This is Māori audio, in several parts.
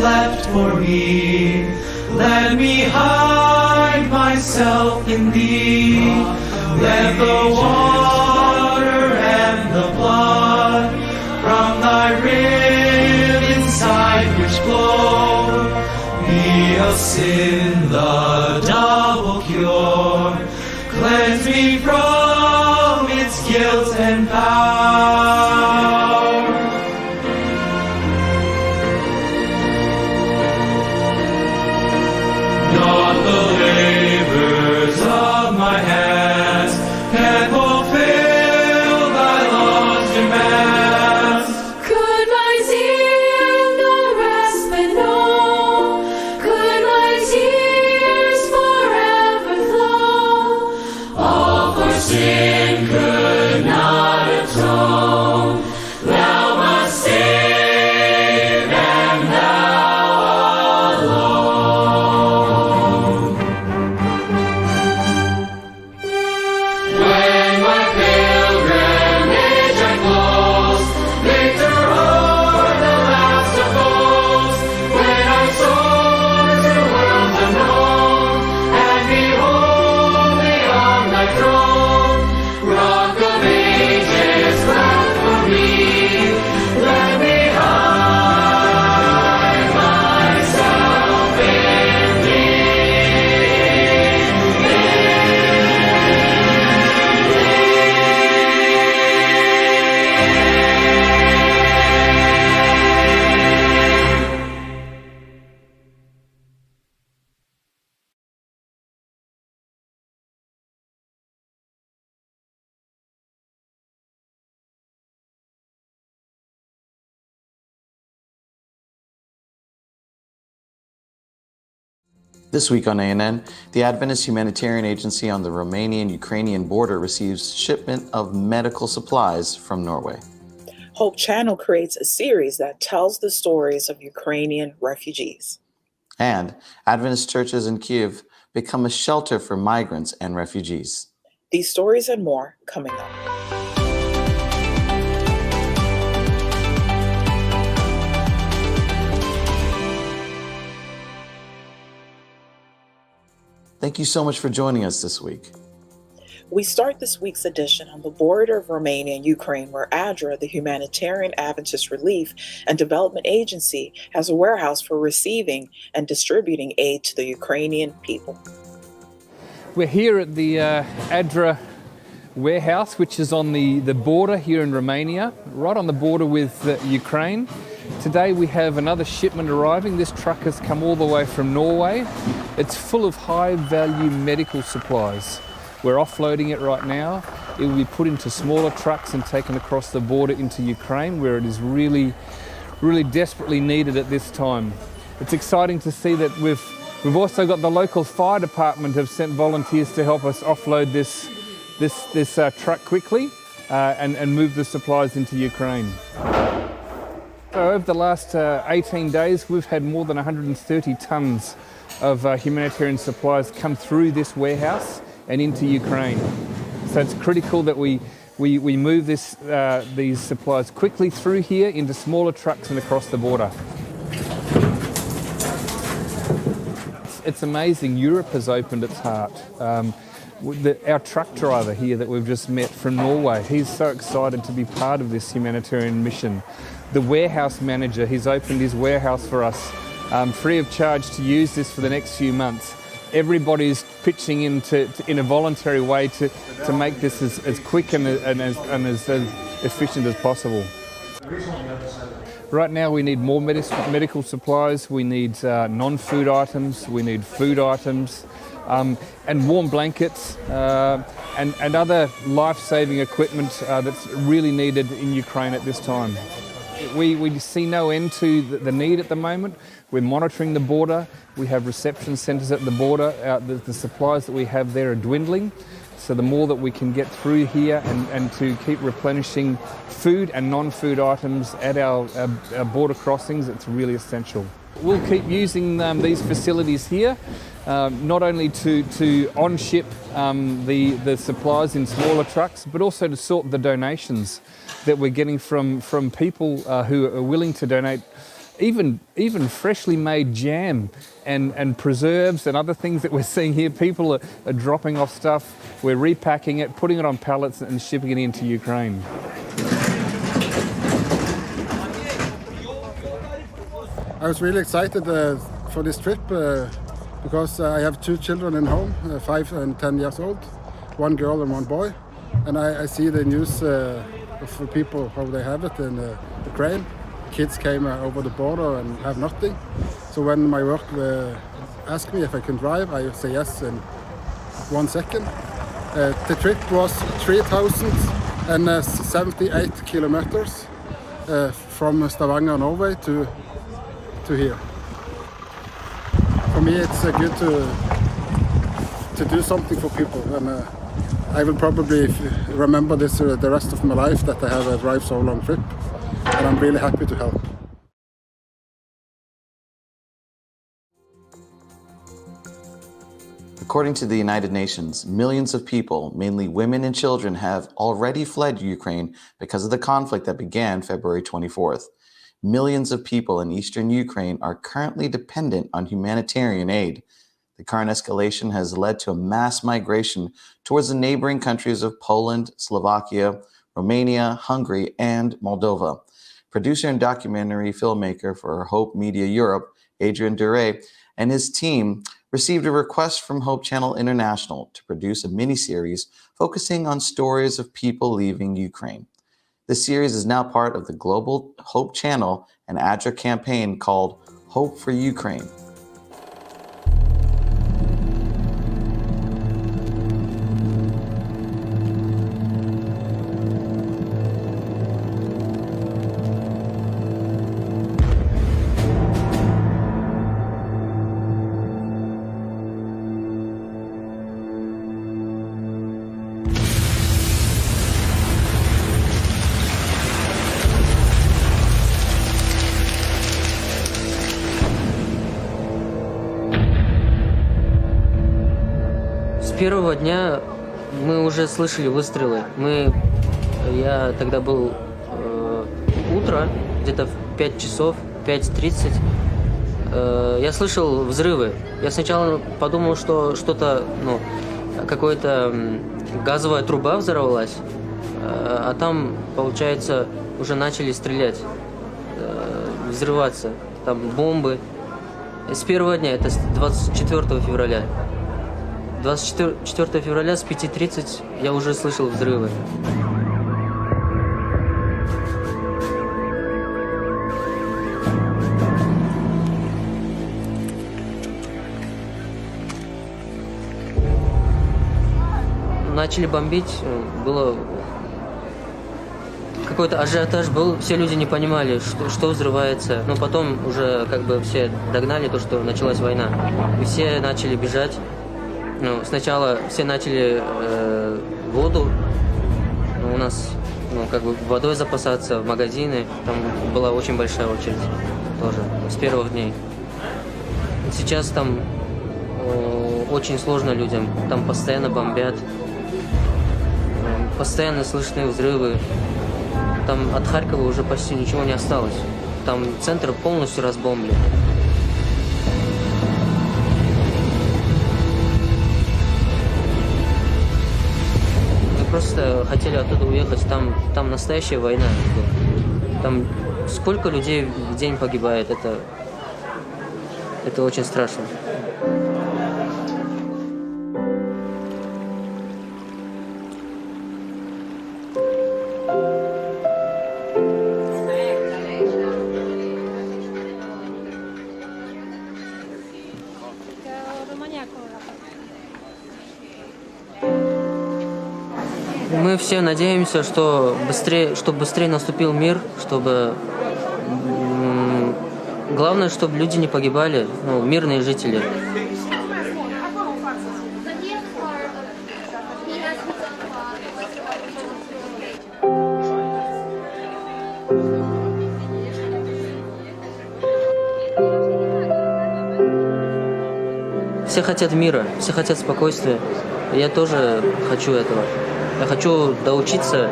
left for me. Let me hide myself in thee. Let the water and the blood from thy rib inside which flow be of sin the double cure. Cleanse me from its guilt and power. Not the labors of my hands can fulfill thy law's demands. Could my zeal no respite know? Could my tears forever flow? All for sin could not atone. Thou must save, and thou alone. When my pilgrimage I close, victor o'er the last of foes, when I soar to worlds unknown, and behold thee on thy throne, Rock of ages, rock for me, let me hide myself in This week on ANN, the Adventist Humanitarian Agency on the Romanian-Ukrainian border receives shipment of medical supplies from Norway. Hope Channel creates a series that tells the stories of Ukrainian refugees. And Adventist churches in Kyiv become a shelter for migrants and refugees. These stories and more coming up. Thank you so much for joining us this week. We start this week's edition on the border of Romania and Ukraine, where ADRA, the Humanitarian Adventist Relief and Development Agency, has a warehouse for receiving and distributing aid to the Ukrainian people. We're here at the ADRA warehouse, which is on the border here in Romania, right on the border with Ukraine. Today we have another shipment arriving. This truck has come all the way from Norway. It's full of high-value medical supplies. We're offloading it right now. It will be put into smaller trucks and taken across the border into Ukraine, where it is really desperately needed at this time. It's exciting to see that we've also got the local fire department have sent volunteers to help us offload this truck quickly and move the supplies into Ukraine. So over the last 18 days, we've had more than 130 tonnes of humanitarian supplies come through this warehouse and into Ukraine. So it's critical that we move these supplies quickly through here into smaller trucks and across the border. It's amazing. Europe has opened its heart. Our truck driver here that we've just met from Norway, he's so excited to be part of this humanitarian mission. The warehouse manager, he's opened his warehouse for us free of charge to use this for the next few months. Everybody's pitching in in a voluntary way to make this as quick and as efficient as possible. Right now we need more medical supplies, we need non-food items, we need food items, and warm blankets and other life-saving equipment that's really needed in Ukraine at this time. We see no end to the need at the moment. We're monitoring the border. We have reception centres at the border. The supplies that we have there are dwindling. So the more that we can get through here and to keep replenishing food and non-food items at our border crossings, it's really essential. We'll keep using these facilities here, not only to on-ship the supplies in smaller trucks, but also to sort the donations that we're getting from people who are willing to donate even freshly made jam and preserves and other things that we're seeing here. People are dropping off stuff. We're repacking it, putting it on pallets and shipping it into Ukraine. I was really excited for this trip because I have 2 children in home, 5 and 10 years old, 1 girl and 1 boy. And I see the news of people, how they have it in Ukraine. Kids came over the border and have nothing. So when my work asked me if I can drive, I say yes in 1 second. The trip was 3,078 kilometers from Stavanger, Norway to here. For me, it's good to do something for people, and I will probably remember this the rest of my life, that I have a drive so long trip, and I'm really happy to help. According to the United Nations, millions of people, mainly women and children, have already fled Ukraine because of the conflict that began February 24th. Millions of people in eastern Ukraine are currently dependent on humanitarian aid. The current escalation has led to a mass migration towards the neighboring countries of Poland, Slovakia, Romania, Hungary, and Moldova. Producer and documentary filmmaker for Hope Media Europe, Adrian Dure, and his team received a request from Hope Channel International to produce a miniseries focusing on stories of people leaving Ukraine. This series is now part of the global Hope Channel and ADRA campaign called Hope for Ukraine. С первого дня мы уже слышали выстрелы. Я тогда был утро, где-то в 5 часов, 5:30. Я слышал взрывы. Я сначала подумал, что что-то, какая-то газовая труба взорвалась, а там, получается, уже начали стрелять, взрываться. Там бомбы. С первого дня, это с 24 февраля. 24 февраля с 5:30 я уже слышал взрывы. Начали бомбить, было какой-то ажиотаж был, все люди не понимали, что взрывается. Но потом уже все догнали то, что началась война. И все начали бежать. Сначала все начали воду, у нас водой запасаться, в магазины. Там была очень большая очередь тоже с первых дней. Сейчас там очень сложно людям, там постоянно бомбят, постоянно слышны взрывы. Там от Харькова уже почти ничего не осталось. Там центр полностью разбомблен. Просто хотели оттуда уехать, там настоящая война. Там сколько людей в день погибает, это очень страшно. Мы все надеемся, что быстрее наступил мир, чтобы главное, чтобы люди не погибали, мирные жители. Все хотят мира, все хотят спокойствия. Я тоже хочу этого. Я хочу доучиться,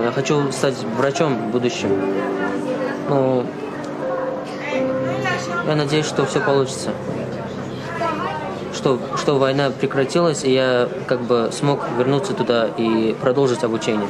я хочу стать врачом в будущем. Я надеюсь, что все получится. Что война прекратилась, и я как бы смог вернуться туда и продолжить обучение.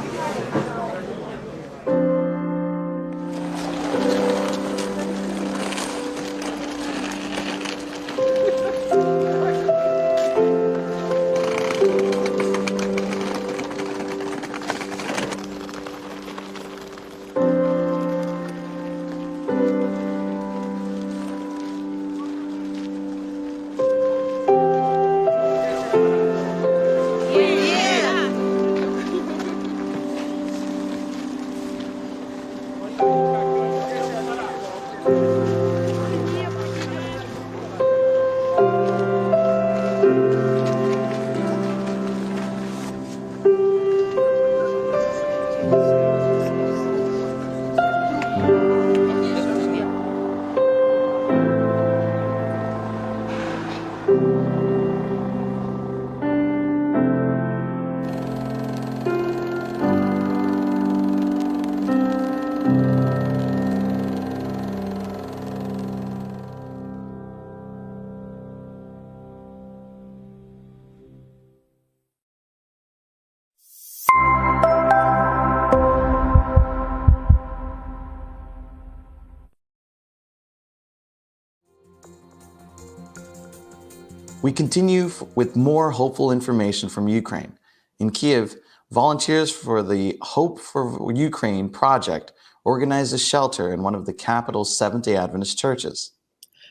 We continue with more hopeful information from Ukraine. In Kiev, volunteers for the Hope for Ukraine project organized a shelter in one of the capital's Seventh-day Adventist churches.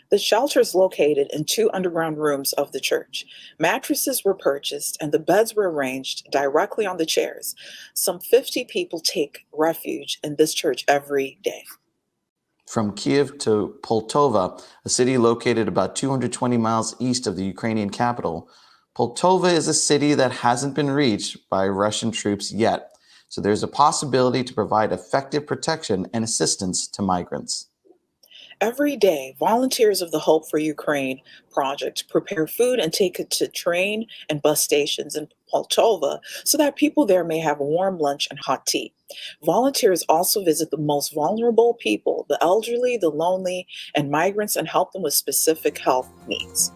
The shelter is located in 2 underground rooms of the church. Mattresses were purchased and the beds were arranged directly on the chairs. Some 50 people take refuge in this church every day. From Kiev to Poltava, a city located about 220 miles east of the Ukrainian capital, Poltava is a city that hasn't been reached by Russian troops yet, so there's a possibility to provide effective protection and assistance to migrants. Every day, volunteers of the Hope for Ukraine project prepare food and take it to train and bus stations in Poltava so that people there may have a warm lunch and hot tea. Volunteers also visit the most vulnerable people, the elderly, the lonely, and migrants, and help them with specific health needs.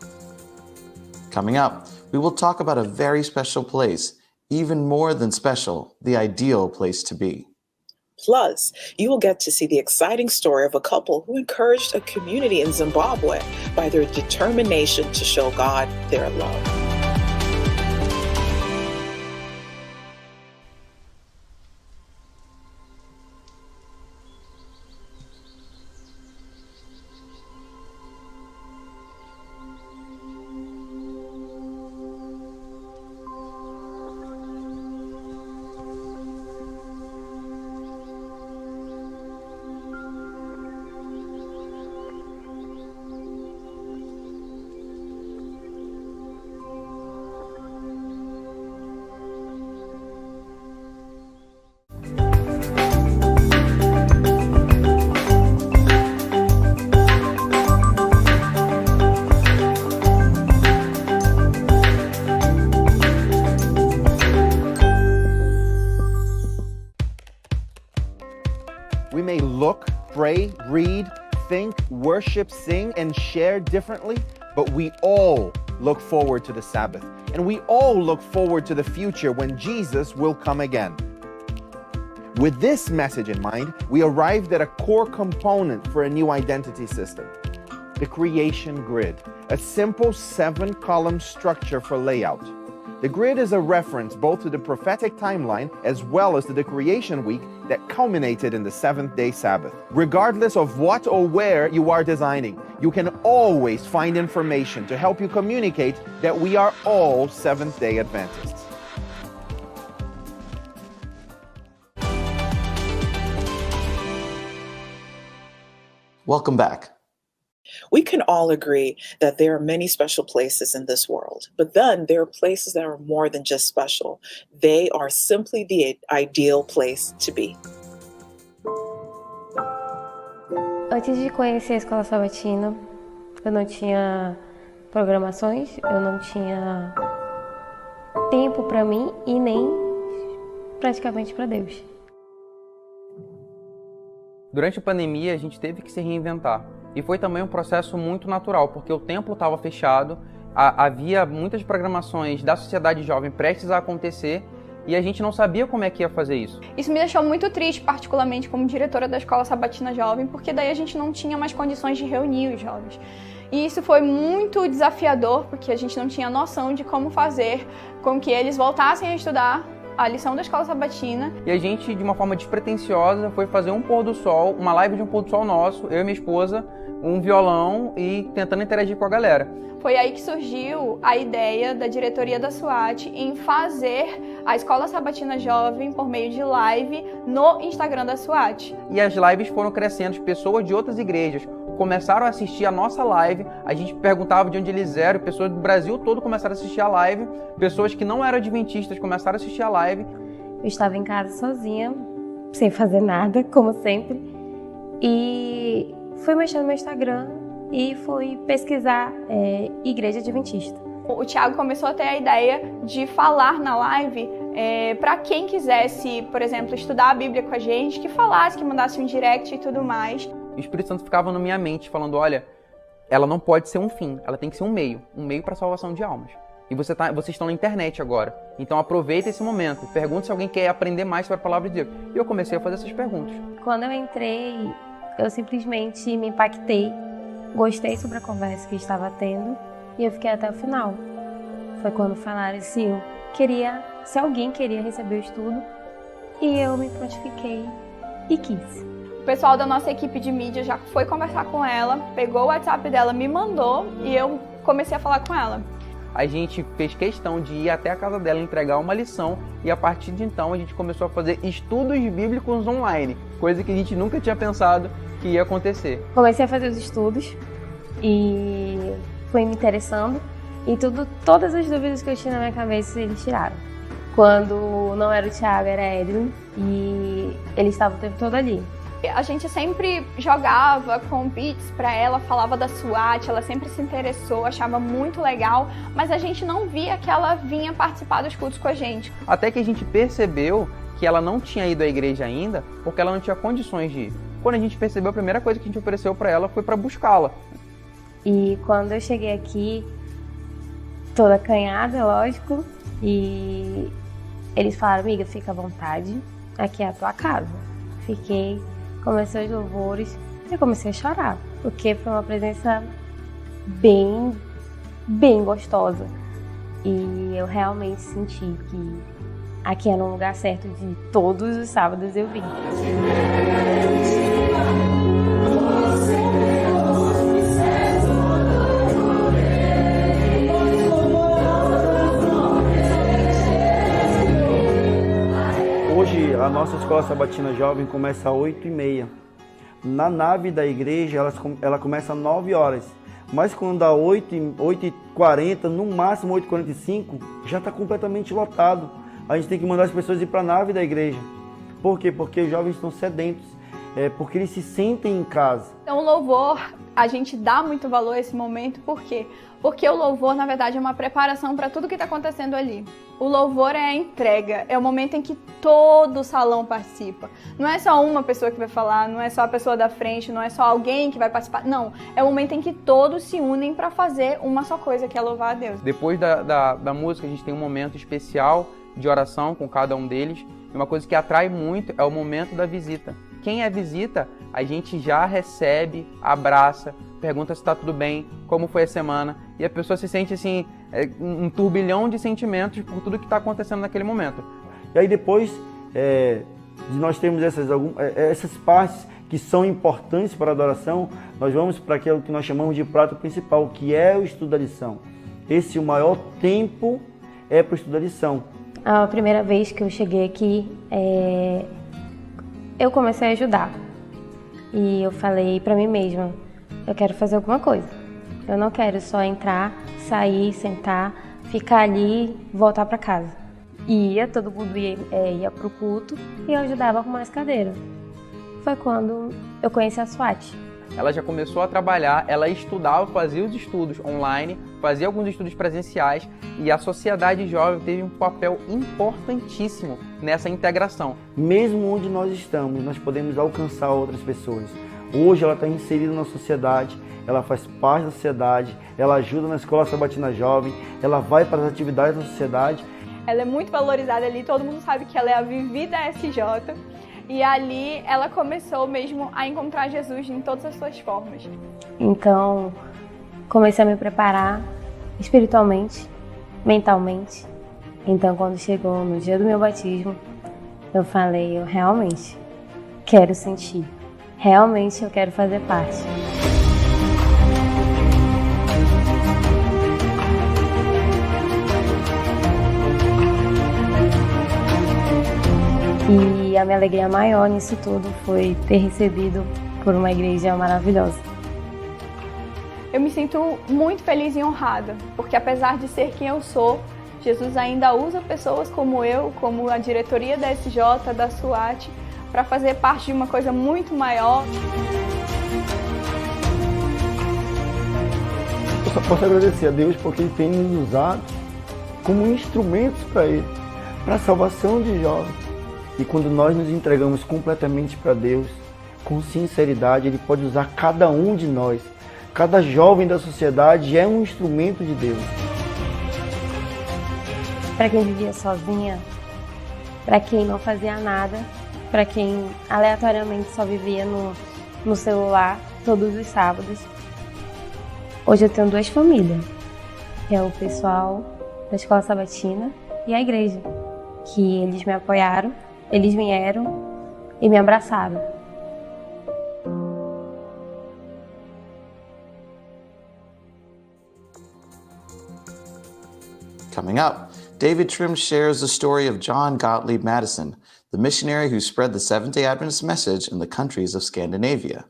Coming up, we will talk about a very special place, even more than special, the ideal place to be. Plus, you will get to see the exciting story of a couple who encouraged a community in Zimbabwe by their determination to show God their love. We may look, pray, read, think, worship, sing, and share differently, but we all look forward to the Sabbath. And we all look forward to the future when Jesus will come again. With this message in mind, we arrived at a core component for a new identity system: the creation grid, a simple 7-column structure for layout. The grid is a reference both to the prophetic timeline as well as to the creation week that culminated in the 7th-day Sabbath. Regardless of what or where you are designing, you can always find information to help you communicate that we are all 7th-day Adventists. Welcome back. We can all agree that there are many special places in this world, but then there are places that are more than just special. They are simply the ideal place to be. Antes de conhecer a escola sabatina, eu não tinha programações, eu não tinha tempo para mim e nem praticamente para Deus. Durante a pandemia, a gente teve que se reinventar. E foi também um processo muito natural, porque o templo estava fechado, havia muitas programações da sociedade jovem prestes a acontecer, e a gente não sabia como é que ia fazer isso. Isso me deixou muito triste, particularmente como diretora da Escola Sabatina Jovem, porque daí a gente não tinha mais condições de reunir os jovens. E isso foi muito desafiador, porque a gente não tinha noção de como fazer com que eles voltassem a estudar a lição da Escola Sabatina. E a gente, de uma forma despretensiosa, foi fazer um pôr do sol, uma live de um pôr do sol nosso, eu e minha esposa, um violão e tentando interagir com a galera. Foi aí que surgiu a ideia da diretoria da SWAT em fazer a Escola Sabatina Jovem por meio de live no Instagram da SWAT. E as lives foram crescendo, pessoas de outras igrejas começaram a assistir a nossa live, a gente perguntava de onde eles eram, pessoas do Brasil todo começaram a assistir a live, pessoas que não eram adventistas começaram a assistir a live. Eu estava em casa sozinha, sem fazer nada, como sempre, e fui mexendo no meu Instagram e fui pesquisar igreja adventista. O Thiago começou a ter a ideia de falar na live para quem quisesse, por exemplo, estudar a Bíblia com a gente, que falasse, que mandasse um direct e tudo mais. O Espírito Santo ficava na minha mente falando, olha, ela não pode ser um fim, ela tem que ser um meio para a salvação de almas. E vocês estão na internet agora, então aproveita esse momento, pergunte se alguém quer aprender mais sobre a palavra de Deus. E eu comecei a fazer essas perguntas. Quando eu entrei, eu simplesmente me impactei, gostei sobre a conversa que estava tendo e eu fiquei até o final. Foi quando falaram se alguém queria receber o estudo, e eu me prontifiquei e quis. O pessoal da nossa equipe de mídia já foi conversar com ela, pegou o WhatsApp dela, me mandou e eu comecei a falar com ela. A gente fez questão de ir até a casa dela entregar uma lição e a partir de então a gente começou a fazer estudos bíblicos online, coisa que a gente nunca tinha pensado que ia acontecer. Comecei a fazer os estudos e fui me interessando e todas as dúvidas que eu tinha na minha cabeça eles tiraram. Quando não era o Thiago, era Edwin e ele estava o tempo todo ali. A gente sempre jogava convites para ela, falava da SWAT, ela sempre se interessou, achava muito legal, mas a gente não via que ela vinha participar dos cultos com a gente. Até que a gente percebeu que ela não tinha ido à igreja ainda, porque ela não tinha condições de ir. Quando a gente percebeu, a primeira coisa que a gente ofereceu para ela foi para buscá-la. E quando eu cheguei aqui, toda acanhada, lógico, e eles falaram, amiga, fica à vontade, aqui é a tua casa. Fiquei, comecei os louvores e comecei a chorar, porque foi uma presença bem gostosa. E eu realmente senti que aqui era um lugar certo de todos os sábados eu vim. Hoje a nossa Escola Sabatina Jovem começa às 8h30. Na nave da igreja ela começa às 9 horas. Mas quando dá 8h40, no máximo 8h45, já está completamente lotado. A gente tem que mandar as pessoas ir para a nave da igreja. Por quê? Porque os jovens estão sedentos. Porque eles se sentem em casa. Então o louvor, a gente dá muito valor a esse momento, por quê? Porque o louvor, na verdade, é uma preparação para tudo que está acontecendo ali. O louvor é a entrega, é o momento em que todo o salão participa. Não é só uma pessoa que vai falar, não é só a pessoa da frente, não é só alguém que vai participar. Não, é o momento em que todos se unem para fazer uma só coisa, que é louvar a Deus. Depois da música, a gente tem um momento especial de oração com cada um deles. E uma coisa que atrai muito é o momento da visita. Quem é visita, a gente já recebe, abraça, pergunta se está tudo bem, como foi a semana, e a pessoa se sente assim, um turbilhão de sentimentos por tudo que está acontecendo naquele momento. E aí depois de nós termos essas partes que são importantes para a adoração, nós vamos para aquilo que nós chamamos de prato principal, que é o estudo da lição. O maior tempo é para o estudo da lição. A primeira vez que eu cheguei aqui, eu comecei a ajudar. E eu falei pra mim mesma, eu quero fazer alguma coisa. Eu não quero só entrar, sair, sentar, ficar ali, voltar pra casa. Todo mundo ia pro culto e eu ajudava a arrumar as cadeiras. Foi quando eu conheci a SWAT. Ela já começou a trabalhar, ela estudava, fazia os estudos online, fazia alguns estudos presenciais e a sociedade jovem teve um papel importantíssimo nessa integração. Mesmo onde nós estamos, nós podemos alcançar outras pessoas. Hoje ela está inserida na sociedade, ela faz parte da sociedade, ela ajuda na escola sabatina jovem, ela vai para as atividades da sociedade. Ela é muito valorizada ali, todo mundo sabe que ela é a vivida SJ. E ali ela começou mesmo a encontrar Jesus em todas as suas formas. Então, comecei a me preparar espiritualmente, mentalmente. Então, quando chegou no dia do meu batismo, eu falei, eu realmente quero sentir. Realmente eu quero fazer parte. E a minha alegria maior nisso tudo foi ter recebido por uma igreja maravilhosa. Eu me sinto muito feliz e honrada, porque apesar de ser quem eu sou, Jesus ainda usa pessoas como eu, como a diretoria da SJ, da SWAT, para fazer parte de uma coisa muito maior. Eu só posso agradecer a Deus porque Ele tem nos usado como instrumentos para Ele, para a salvação de jovens. E quando nós nos entregamos completamente para Deus, com sinceridade, Ele pode usar cada um de nós. Cada jovem da sociedade é um instrumento de Deus. Para quem vivia sozinha, para quem não fazia nada, para quem aleatoriamente só vivia no celular todos os sábados. Hoje eu tenho 2 famílias, que é o pessoal da escola sabatina e a igreja, que eles me apoiaram, eles vieram e me abraçaram. Coming up, David Trim shares the story of John Gottlieb Madison, the missionary who spread the Seventh-day Adventist message in the countries of Scandinavia.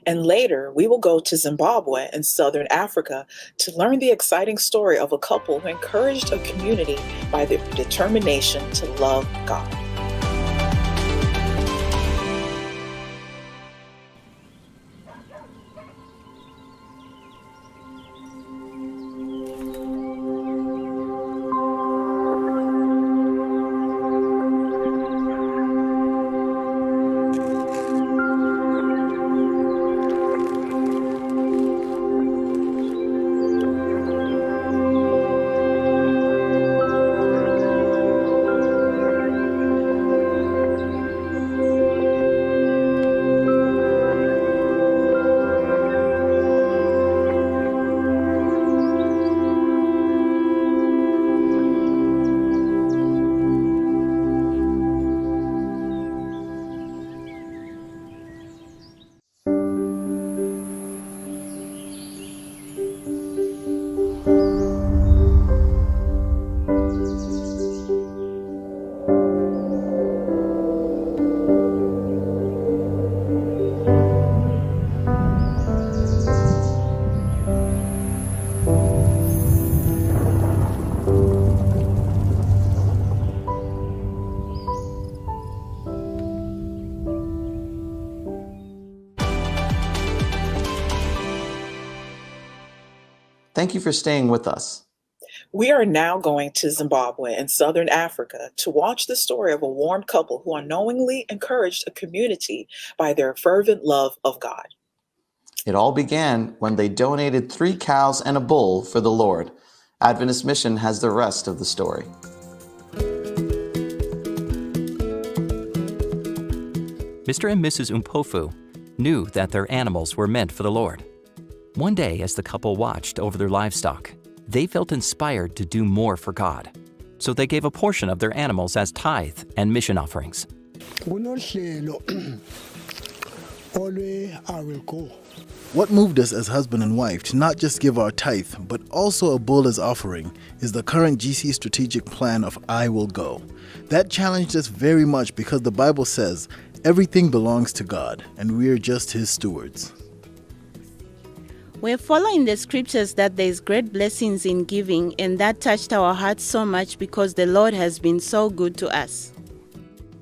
And later, we will go to Zimbabwe in southern Africa to learn the exciting story of a couple who encouraged a community by their determination to love God. Thank you for staying with us. We are now going to Zimbabwe in southern Africa to watch the story of a warm couple who unknowingly encouraged a community by their fervent love of God. It all began when they donated 3 cows and a bull for the Lord. Adventist Mission has the rest of the story. Mr. and Mrs. Umpofu knew that their animals were meant for the Lord. One day, as the couple watched over their livestock, they felt inspired to do more for God. So they gave a portion of their animals as tithe and mission offerings. What moved us as husband and wife to not just give our tithe, but also a bull as offering, is the current GC strategic plan of I Will Go. That challenged us very much because the Bible says everything belongs to God, and we are just His stewards. We're following the scriptures that there's great blessings in giving, and that touched our hearts so much because the Lord has been so good to us.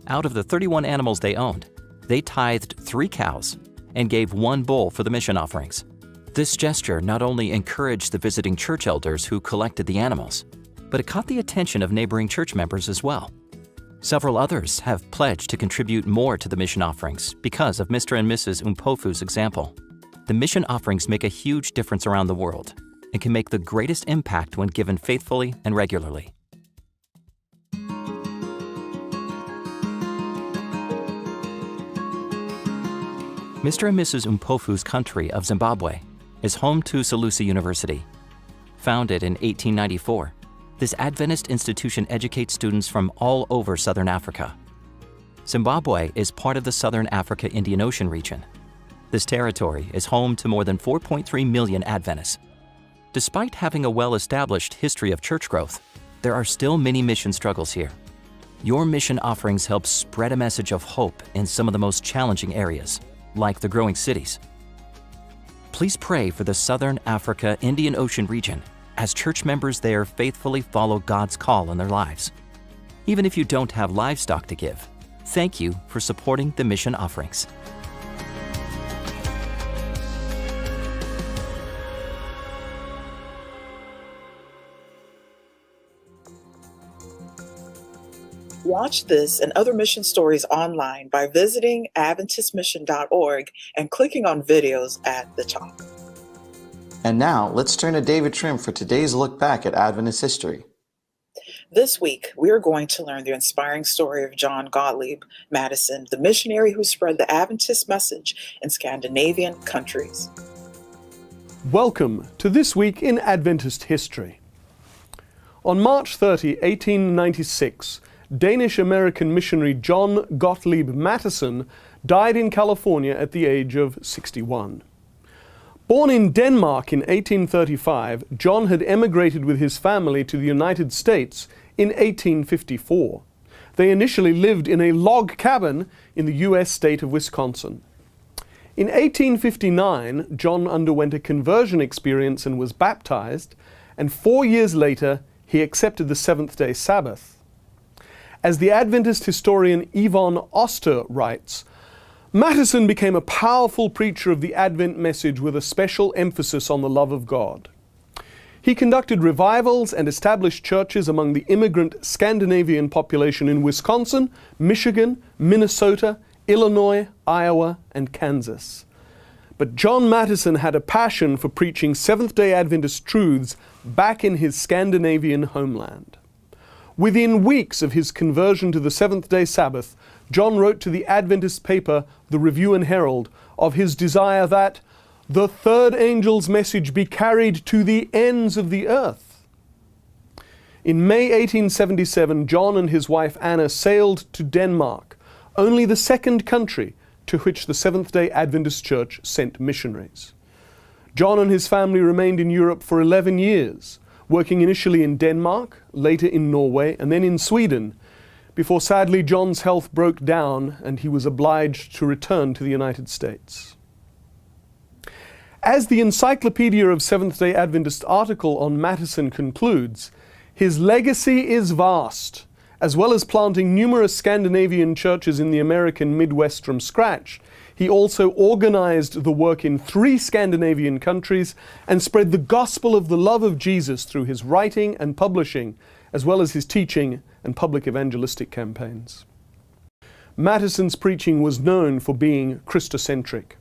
Out of the 31 animals they owned, they tithed 3 cows and gave 1 bull for the mission offerings. This gesture not only encouraged the visiting church elders who collected the animals, but it caught the attention of neighboring church members as well. Several others have pledged to contribute more to the mission offerings because of Mr. and Mrs. Umpofu's example. The mission offerings make a huge difference around the world and can make the greatest impact when given faithfully and regularly. Mr. and Mrs. Umpofu's country of Zimbabwe is home to Salusi University. Founded in 1894, this Adventist institution educates students from all over Southern Africa. Zimbabwe is part of the Southern Africa Indian Ocean region. This territory is home to more than 4.3 million Adventists. Despite having a well-established history of church growth, there are still many mission struggles here. Your mission offerings help spread a message of hope in some of the most challenging areas, like the growing cities. Please pray for the Southern Africa Indian Ocean region as church members there faithfully follow God's call in their lives. Even if you don't have livestock to give, thank you for supporting the mission offerings. Watch this and other mission stories online by visiting AdventistMission.org and clicking on videos at the top. And now, let's turn to David Trim for today's look back at Adventist history. This week, we are going to learn the inspiring story of John Gottlieb Madison, the missionary who spread the Adventist message in Scandinavian countries. Welcome to This Week in Adventist History. On March 30, 1896, Danish-American missionary John Gottlieb Matthesen died in California at the age of 61. Born in Denmark in 1835, John had emigrated with his family to the United States in 1854. They initially lived in a log cabin in the U.S. state of Wisconsin. In 1859, John underwent a conversion experience and was baptized, and 4 years later, he accepted the Seventh-day Sabbath. As the Adventist historian Yvonne Oster writes, Matthesen became a powerful preacher of the Advent message with a special emphasis on the love of God. He conducted revivals and established churches among the immigrant Scandinavian population in Wisconsin, Michigan, Minnesota, Illinois, Iowa, and Kansas. But John Matthesen had a passion for preaching Seventh-day Adventist truths back in his Scandinavian homeland. Within weeks of his conversion to the Seventh-day Sabbath, John wrote to the Adventist paper, the Review and Herald, of his desire that the third angel's message be carried to the ends of the earth. In May 1877, John and his wife Anna sailed to Denmark, only the second country to which the Seventh-day Adventist Church sent missionaries. John and his family remained in Europe for 11 years, working initially in Denmark, later in Norway, and then in Sweden, before sadly John's health broke down and he was obliged to return to the United States. As the Encyclopedia of Seventh-day Adventist article on Matthesen concludes, his legacy is vast. As well as planting numerous Scandinavian churches in the American Midwest from scratch, he also organized the work in 3 Scandinavian countries and spread the gospel of the love of Jesus through his writing and publishing, as well as his teaching and public evangelistic campaigns. Mattheson's preaching was known for being Christocentric.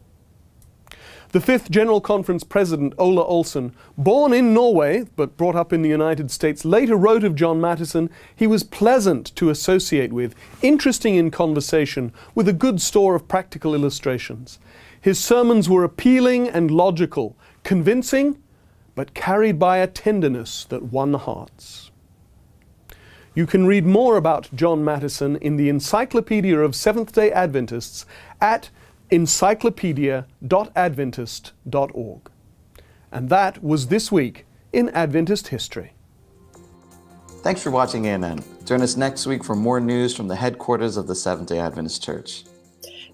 The Fifth General Conference President, Ola Olsen, born in Norway but brought up in the United States, later wrote of John Matthesen, he was pleasant to associate with, interesting in conversation, with a good store of practical illustrations. His sermons were appealing and logical, convincing, but carried by a tenderness that won hearts. You can read more about John Matthesen in the Encyclopedia of Seventh-day Adventists at encyclopedia.adventist.org. And that was This Week in Adventist History. Thanks for watching ANN. Join us next week for more news from the headquarters of the Seventh-day Adventist Church.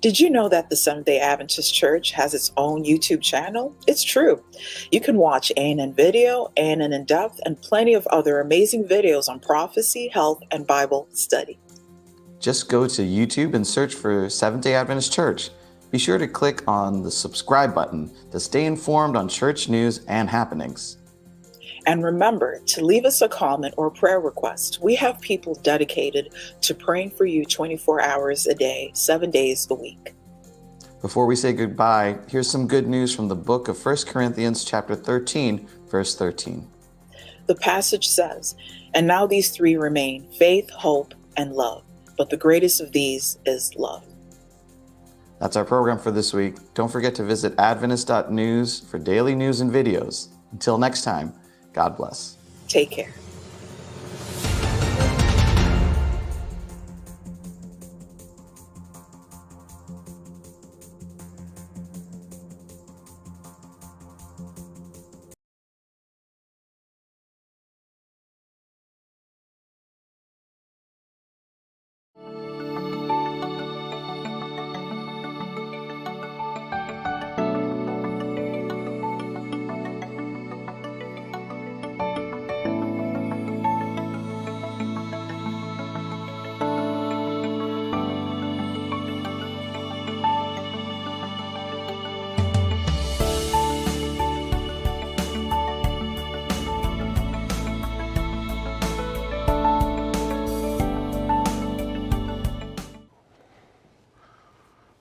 Did you know that the Seventh-day Adventist Church has its own YouTube channel? It's true. You can watch ANN Video, ANN In Depth, and plenty of other amazing videos on prophecy, health, and Bible study. Just go to YouTube and search for Seventh-day Adventist Church. Be sure to click on the subscribe button to stay informed on church news and happenings. And remember to leave us a comment or prayer request. We have people dedicated to praying for you 24 hours a day, 7 days a week. Before we say goodbye, here's some good news from the book of 1 Corinthians chapter 13, verse 13. The passage says, "And now these three remain, faith, hope, and love. But the greatest of these is love." That's our program for this week. Don't forget to visit Adventist.news for daily news and videos. Until next time, God bless. Take care.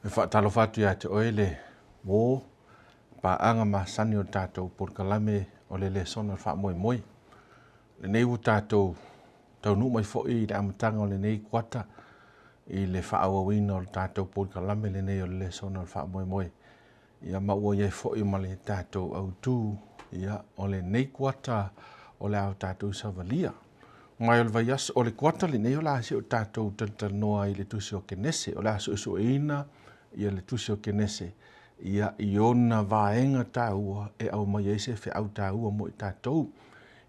E whaatalo whatu ia te oele wō pa anga masani o tātou porkalame o le Lesona wha moi moi. Le nei u tātou tau nu mai fo i le amatanga o le nei kuata i le whaawawina o le tātou porkalame le nei o le Lesona wha moi moi. Ia maua iei fo i ma le tātou au tū ia o le nei kuata o le au tātou savalia. Mai o le vaias o le kuata le nei o la asi o tātou tantanoa i le tusi o kenese o la asu isu eina ia le tusi o kenese ia i ona vaenga tāua e au mai eise fe au tāua mo i tātou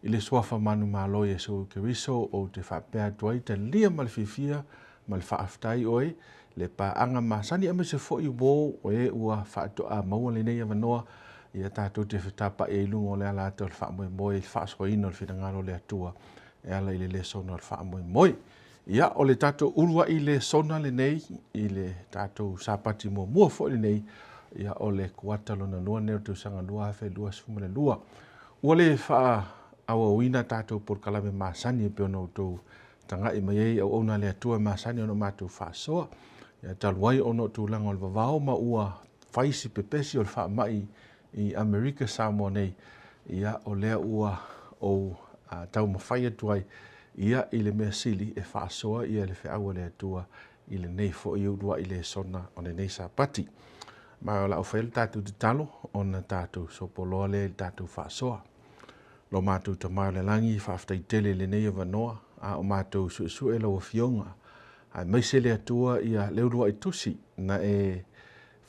i le suafa manu malo Yesu Keriso o te whapea tuai te lia ma le fifia ma le whaaftai oe le paanga masani ame se fo i wō o e ua whaatoa maua le nei avanoa ia tātou te whetapa e ilungo o le ala ato le whaamoe moe i whaasoina le whitangaro le atua e ala i le Lesona le whaamoe moe. Ia o le tātou urua i le sona le nei, i le tātou sāpati mua fo le nei, ia o le kuata lona lua neo tu sanga lua hawhi lua sifuma le lua. Ua le wha awa wina tātou por kalame māsani e peona o tō tanga i mai ei au ona le atua māsani ono mātou whaasoa. Ia taluai ono tū langa o le vavao ma ua whaisi pepesi o le wha mai i Amerika Samoa nei. Ia o lea ua o tau mawhai atuai ia i le mea sili e whaasoa ia le whiaua le atua i le nei fo i urua i le sona o le nei sāpati. Mai o la o whaile tātou te talo o na tātou sopoloa le tātou whaasoa. Lo mātou ta mai o le langi whaaftai tele le nei o wanoa a o mātou su e lau fionga. Ai mai se le atua ia le urua i tusi na e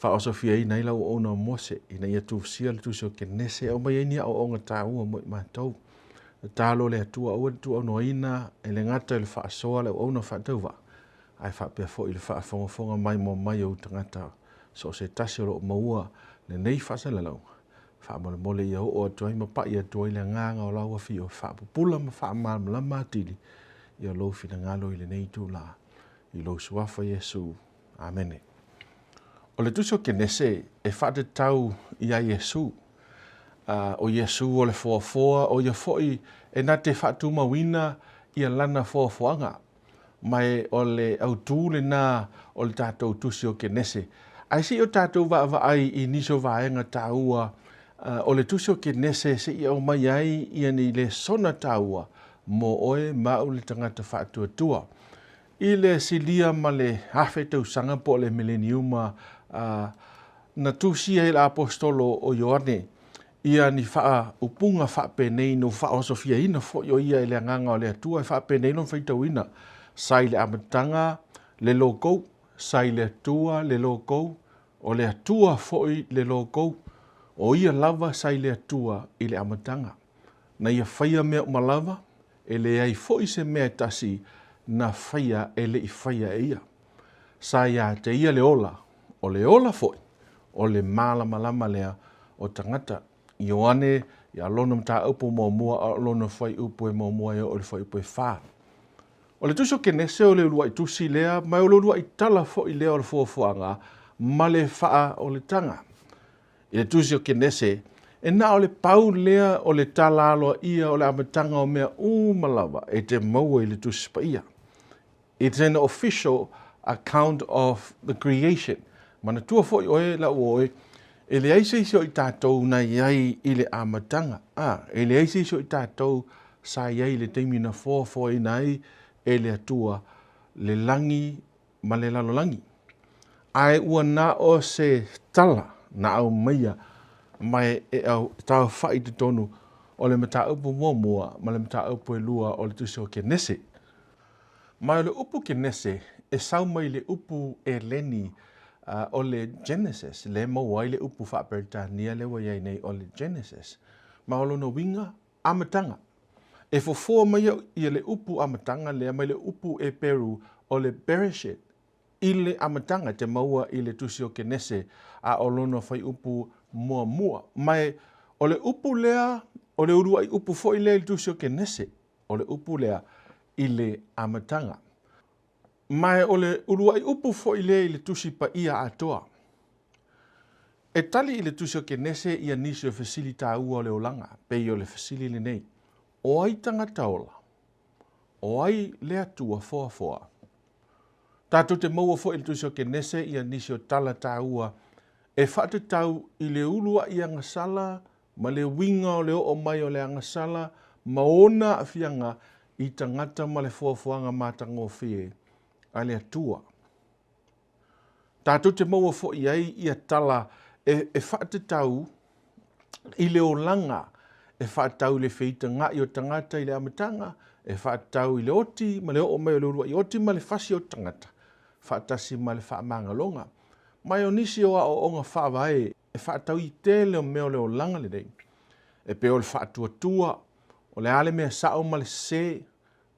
whaosofia i nei lau o na mose i na ia tūsia le tusi o ke nese au mai enia o onga tāua mo i mātou. Talo le atua ua tu ono ina e le ngata le whaasoa le ono whaatauwa. Ai whaapea fo i le whaafonga mai mo mai o tangata so se tasi o maua le nei whasalalau. Whaamole mole i au o atuai ma pa i atuai le nganga o laua fi o whaapupula ma whaamala lama atili i o lo fina ngalo i le nei tu la i lo suafa Yesu. Amene. O le tuso ke nese e whaate tau i a Yesu. O Yesu o le foafoa o ia foi e na te whatu mawina i a lana foafoanga. Mai o le autū le nā o le tātou tusi o ke nese. Ai si o tātou wa ai i niso vaenga tāua o le tusi o ke nese se i au mai ai i ani le sona tāua mo oe mau le tangata whatu atua. I le silia ma le hawhe tau sanga po le millenniuma na tusi e la apostolo o Ioane. Ia ni wha upunga wha penei no wha o sofia ina fo yo ia ele nganga o le atua wha penei no whaitau ina. Sai le amatanga le lokou, sai le atua le lokou, o le atua fo i le lokou, o ia lava sai le atua i le amatanga. Na ia whaia mea umalava, e le ai fo i se mea tasi na whaia e le i whaia e ia. Sai a te ia le ola, o le ola fo i, o le malama lea o tangata. Ioane, ia lona mta upo mo mua, a lona whai upo e mo mua e o le whai upo e wha. O le tuso ke nese o le urua i tusi lea, mai o le urua i tala fo i lea o le Foafoaga, ma le wha o le tanga. I le tusi o ke nese, E nā o le pau lea o le talaloa ia o le amatanga o mea umalawa e te maua i le tusipa ia. It's an official account of the creation. Mana tua foi oe la oe, e le aise iso i tātou na iai i le amatanga. E le aise iso i tātou sa iai le teimina foafoa i nai e le atua le langi ma le lalolangi. Ai ua na o se tala na au maia mai e au tau whai te tonu o le mata upu mua ma le mata upu e lua o le tusi o ke nese. Mai o le upu ke nese e sau mai le upu e leni o le Genesis, le mawai le upu whaperitania le wa iai nei o le Genesis. Ma o lona winga amatanga. E fofoa mai i le upu amatanga le mai le upu e peru o le Bereshit. I le amatanga te maua i le tusi o ke nese a o lona whai upu mua. Mai o le upu lea, o le urua i upu fo i le tusi o ke nese. O le upu lea i le amatanga. Mai o le urua i upu fo i le tusi pa ia atoa. E tali i le tusi o ke nese ia nisi o fasili tā ua o le olanga, pe i o le fasili le nei. O ai tangata ola, o ai le atua foafoa. Tātou te maua fo i le tusi o ke nese ia nisi o tala tā ua, e whate tau i le ulua i angasala, ma le winga o le o mai o le angasala, ma ona a fianga i tangata ma le foafoanga mātanga o fie, a le atua. Tātou te maua fo i ai i a tala e whate tau i le olanga, e whate tau le feita ngā i o tangata i le amatanga, e whate tau i le oti, ma le o mai o le urua i oti, ma le fasi o tangata, whatasi ma le whaamanga longa. Mai o nisi o a o onga whaavae, e whatau i tele o meo le olanga le rei. E pe o le whaatua tua, o le ale mea sao ma le se,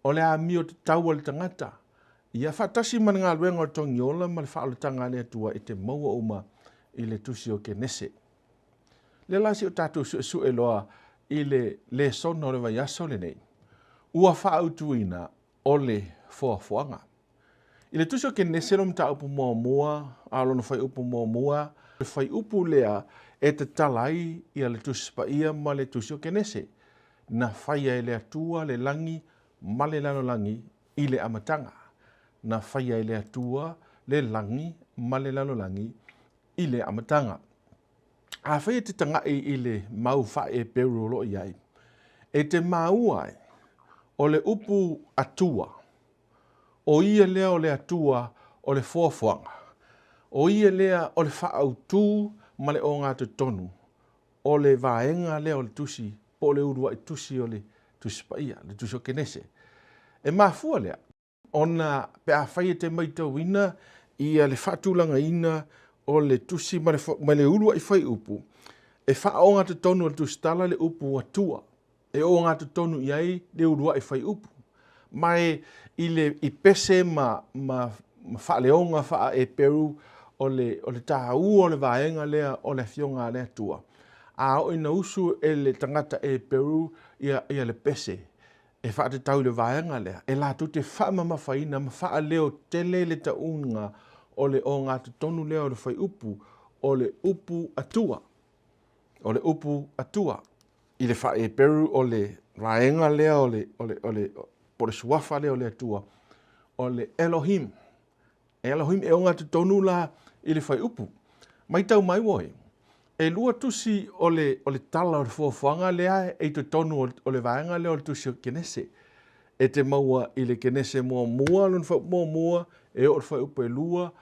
o le a mio te tau o le tangata. Ia whatasi ma ngā luenga o tongi ola ma le whaalatanga le atua i te maua uma i le tusi o ke nese. Le lasi o tātou su e loa i le Lesona o le vai aso le nei. Ua whaautuina o le Foafoaga. I le tusi o ke nese lo mta upu mua, alono whai upu mua, le whai upu lea e te talai i le tusi pa ia ma le tusi o ke nese. Na whai e le atua, le langi, ma le lanolangi i le amatanga. Na whai e le atua, le langi, ma le lanolangi i le amatanga. A whai te tanga i le mau whae e peru lo i ai. E te mau ai, o le upu atua, o ia lea o le atua o le Foafoaga. O ia lea o le whaautu ma le o ngā te tonu. O le vaenga lea o le tusi, po le urua i tusi o le tusi pa ia, le tusi o ke nese. E mafua lea, ona pe a whai te maitau ina, ia le whaatulanga ina o le tusi ma le urua i whai upu. E wha o ngā te tonu o le tusi tala le upu atua. E o ngā te tonu i ai le urua i whai upu. Mai i pese ma whaaleonga wha e peru o le tāu o le vaenga lea o le fionga lea tua. A o ina usu e le tangata e peru ia le pese. E wha te tau le vaenga lea. E la tu te wha mawhaina ma wha leo tele le taunga o le o ngā te tonu lea o le whai upu o le upu atua. O le upu atua. I le wha e peru o le vaenga lea o le suafa lea o le atua. O le Elohim. Elohim e o ngā te tonu la i le whai upu. Mai tau mai woi. E lua tusi o le tala o le Foafoaga lea e te tonu o le vaenga lea o le tusi o kenese. E te maua i le kenese mua, lona whai mua, e o le whai upu e lua,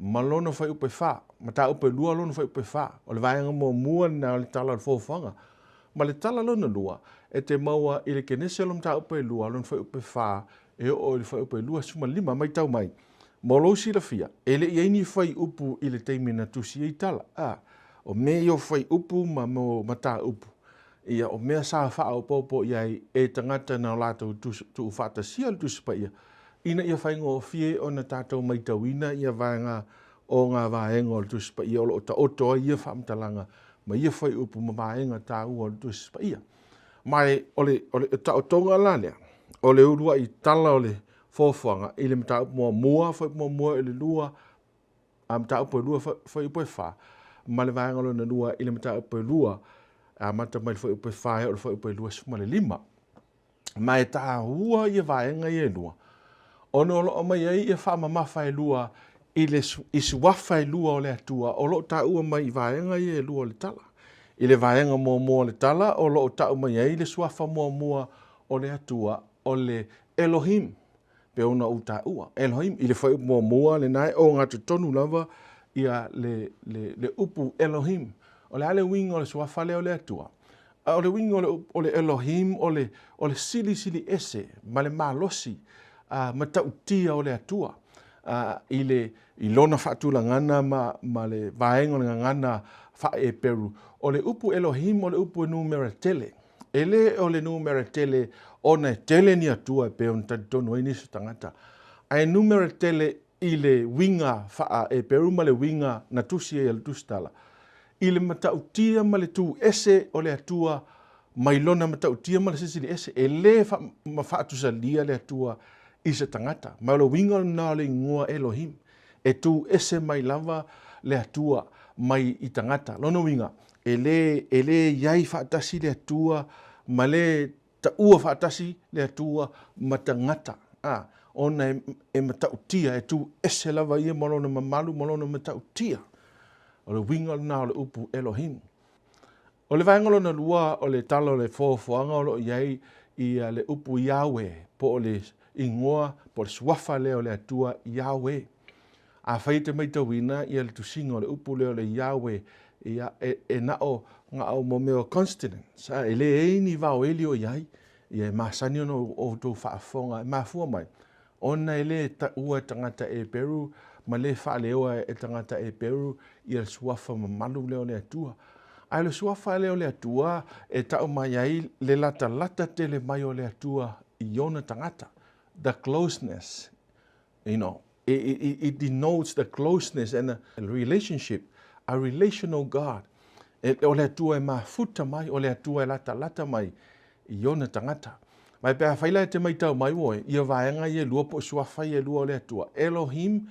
ma lona whai upu e wha. Ma tā upu e lua, lona whai upu e wha. O le vaenga mua na o le tala o le Foafoaga. Ma le tala lona lua, e te maua i le kenese lona tā upu e lua, lona whai upu e wha, e o le whai upu e lua, suma lima, mai tau mai. Molo si la fia, e le iei whai upu i le teimina tusi i tala. O me o whai upu ma tā upu. Ia o mea sa wha o popo iai e tangata na o lātou tu whata sia le tusi pa ia. Ina ia whai ngō fie o na tātou mai tauina ia vaenga o ngā vaenga o le tusi pa ia. O ta otoa ia whamtalanga ma ia whai upu ma vaenga tā ua o le tusi pa ia. Mai o le ta otonga la lea. O le urua i tala o le Foafoaga i le mta upu mua, whai upu mua i le lua, mta upu e lua whai upu e wha. Ma le vaenga lona lua i le mta upu e lua, a mata mai foi upe whae o foi upe lua suma le lima. Mai tā hua ia vaenga ia lua. Ono o mai ai ia wha mamafa e lua i suafa e lua o le atua. O lo tā ua mai vaenga ia lua le tala. I le vaenga mua le tala o lo tā mai ai le suafa mua o le atua o le Elohim. Pe ona u tā ua. Elohim i le foi mua le nai o ngā tonu lava ia le upu Elohim. O le ale winga o le suafa leo le atua. O le winga o le Elohim o le sili ese ma le malosi ma tautia o le atua. I lona whaatulangana ma le vaenga o le ngangana wha e peru. O le upu Elohim o le upu numera tele. Ele o le numera tele o na tele ni atua e peo nta tono e nisu tangata. Ai numera tele i le winga wha e peru ma le winga na tusi e le tustala. I le matautia ma le tu ese o le atua mai lona matautia ma le sisi le ese e le ma whaatusalia le atua i se tangata. Ma lo winga na le ngua Elohim e tu ese mai lava le atua mai i tangata. Lono winga e le iai whaatasi le atua ma le ta ua whaatasi le atua ma tangata. Ona e matautia e tu ese lava ia malona mamalu malona matautia. O le winga na o le upu Elohim. O le vaenga lona lua o le talo le foafoaga o lo iai i le upu Yahweh po o le ingoa po le suafa le o le atua Yahweh. A whaite mai tawina i le tusinga o le upu le o le Yahweh e nao ngā au mo meo consonants. E le eini vau eli o iai i e masani ono o tō whaafonga e mafua mai. Ona e le ua tangata e Peru ma le whaaleoa e tangata e Peru i le suafa mamalu leo le atua. Ai le suafa leo le atua e tau mai ai le lata tele mai o le atua i ona tangata. The closeness, you know, it denotes the closeness and a relationship, a relational God. O le atua e mafuta mai, o le atua e lata mai i ona tangata. Mai pēr whaila e te mai tau mai woe, ia vaenga i e lua po suafa i e lua o le atua. Elohim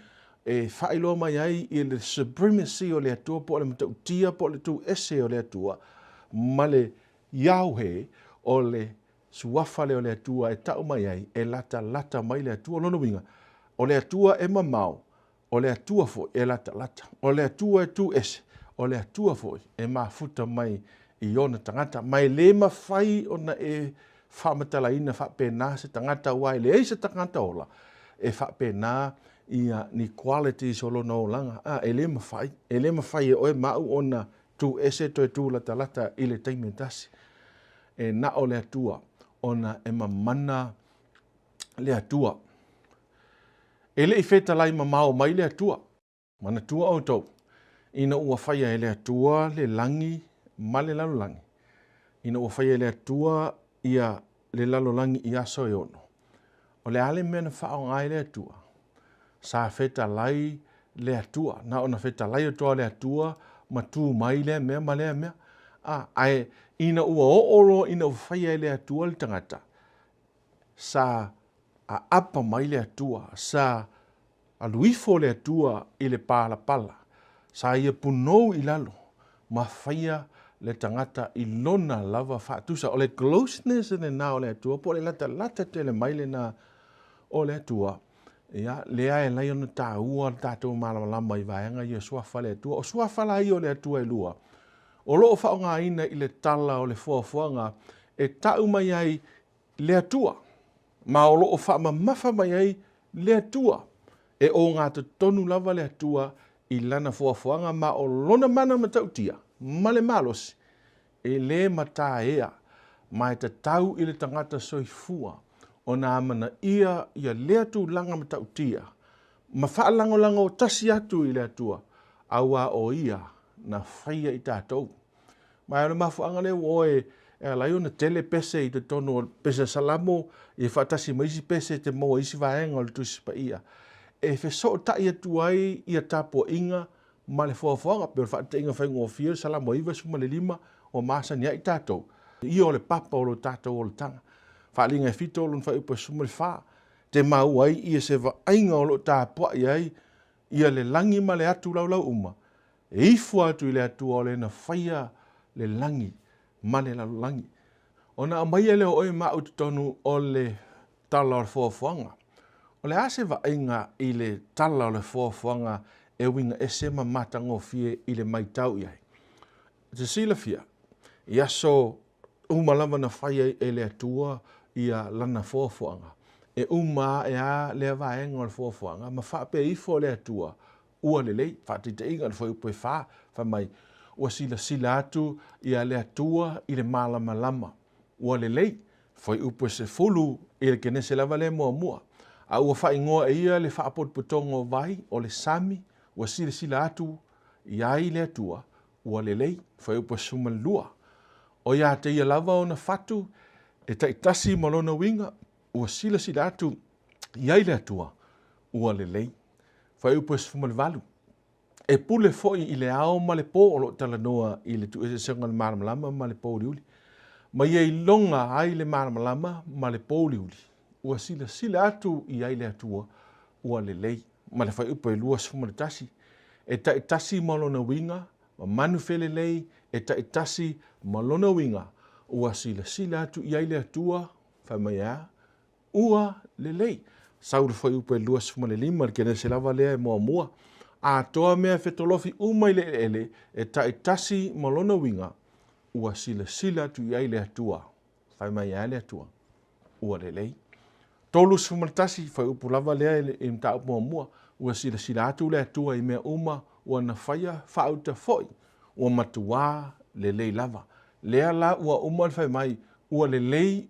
e whailo mai ai i le supremacy o le atua po le matautia po le tu ese o le atua. Ma le Yahweh o le suafa le o le atua e tau mai ai e lata mai le atua lono winga. O le atua e mamau, o le atua fo e lata. O le atua e tu ese, o le atua fo e mafuta mai i ona tangata. Mai le mawhai o na e whamatalaina whapena se tangata wai le eisa tangata ola e whapena ia ni qualities o lono langa. E le mawhai e oe mau ona tu ese to e tu lata i le taimentasi. E na o le atua ona e mamana le atua. E le i feta lai mamao mai le atua. Mana tua o tau. Ina ua whaia e le atua le langi ma le lalolangi. Ina ua whaia e le atua ia le lalolangi i aso e ono. O le ale mena whao ngai le atua. Sa feta lai le atua. Na ona feta lai o toa le atua ma tu mai le mea ma le mea. Ai ina ua ooro ina ua whaia e le atua le tangata. Sa a apa mai le atua. Sa a luifo le atua i le pala. Sa ia punou i lalo. Ma whaia le tangata i lona lava whaatusa. O le closeness ne na o le atua. Po le lata te le maile na o le atua. Ia, lea e lai ona tā ua tātou malamalama i vaenga i suafa le atua. O suafa lai o le atua e lua. O loo whao ngā ina i le tala o le foafoaga e tau mai ai le atua. Ma o loo wha mamafa mai ai le atua. E o ngā te tonu lava le atua i lana foafoaga ma o lona mana matautia. Ma le malos. E le mata ea. Ma e te tau i le tangata soifua. O nā mana ia le atu langa matautia. Ma whaalango tasi atu i le atua. Aua o ia na whaia i tātou. Mai ana mafuanga le oe e lai ona tele pese i te tono pese salamo i whaatasi maisi pese te moa isi vaenga o le tusi pa ia. E wheso tai atu ai i a tapo inga ma le foafoaga pe whaate inga whaingo o fia salamo iwa suma le lima o masa ni ai tātou. I o le papa o le tātou o le tanga. Whaalinga e fito o lun whaiupa suma le wha. Te mau ai i se vainga o lo tāpua i ai i a le langi ma le atu lau uma. E ifua atu i le atu o le na whaia le langi ma le lalulangi. Ona mai ele o e ma utonu o le tala o le Foafoaga. O le ase vaaiga i le tala o le Foafoaga e winga e se ma matagofie i le maitau i ai. Te silafia, ia so umalava na whai ai e le atua ia lana Foafoaga. E uma e a le vaenga o le Foafoaga, ma whape ifo le atua ua le lei, whaatita inga le whai upe wha mai ua sila atu ia le atua i le malama lama. Ua le lei, whai upe se fulu i le kene se lava le mua. A ua whai ngoa e ia le whaapotpotongo vai o le sami, ua sila atu ia i le atua ua le lei, whai upe sumalua. O ia te ia lava o na whatu, e taitasi malona winga, ua sila atu ia i le atua ua le lei. Whai upe sumalvalu. E pule foi i le ao ma le pō o lo talanoa i le tu e senga le maramalama ma le pō liuli. Ma ia i longa ai le maramalama ma le pō liuli. Ua sila atu i ai le atua ua le lei. Ma le whai upe lua sumaletasi. E taitasi malona winga, ma manu fele lei, e taitasi malona winga. Ua sila atu i ai le atua, whai mai a, ua le lei. Sau le whai upe lua sumalelima, le kene se lava lea e mua. A toa mea whetolofi umai le ele e taitasi malona winga ua sila atu i ai le atua. Whai mai ai le atua. Ua le lei. Tolu sumaletasi whai upu lava lea e mta upu mua ua sila atu le atua i mea uma ua na whaia whauta foi. Ua matua le lei lava. Lea la ua uma le whai mai ua le lei.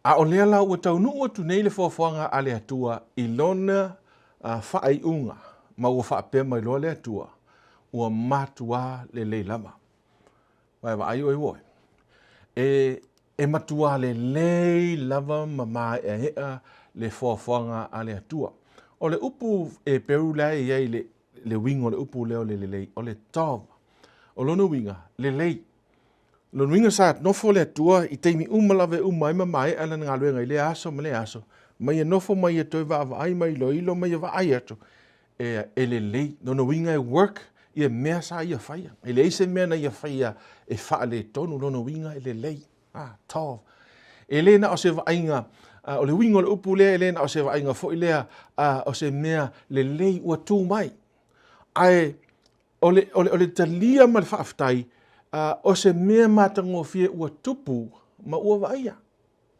A o lea la ua taunu ua tunei le Foafoaga a le atua i lona whaai unga, ma ua whaapea mai loa le atua, ua matua le lei lama. Vai wa ai oi woi. E matua le lei lava ma mai e hea le Foafoaga a le atua. O le upu e peru lea i ai le winga o le upu leo le lei, o le tova. O lona winga, le lei. Lona winga sa nofo le atua i teimi umalawe umai ma mai ala ngā luenga i le aso ma le aso. Mai e nofo mai e toi wa ai mai lo ilo mai e wa ai atu. E le lei, lona winga e work i e mea sa i a whaia. E le eise mea na i a whaia e wha le tonu lona winga e le lei. Tov. E le na o se wa ainga, o le winga o le upu lea e le na o se wa ainga fo i lea o se mea le lei ua tū mai. Ai, o le talia ma le whaaftai, o se mea matangofie ua tupu ma ua waia.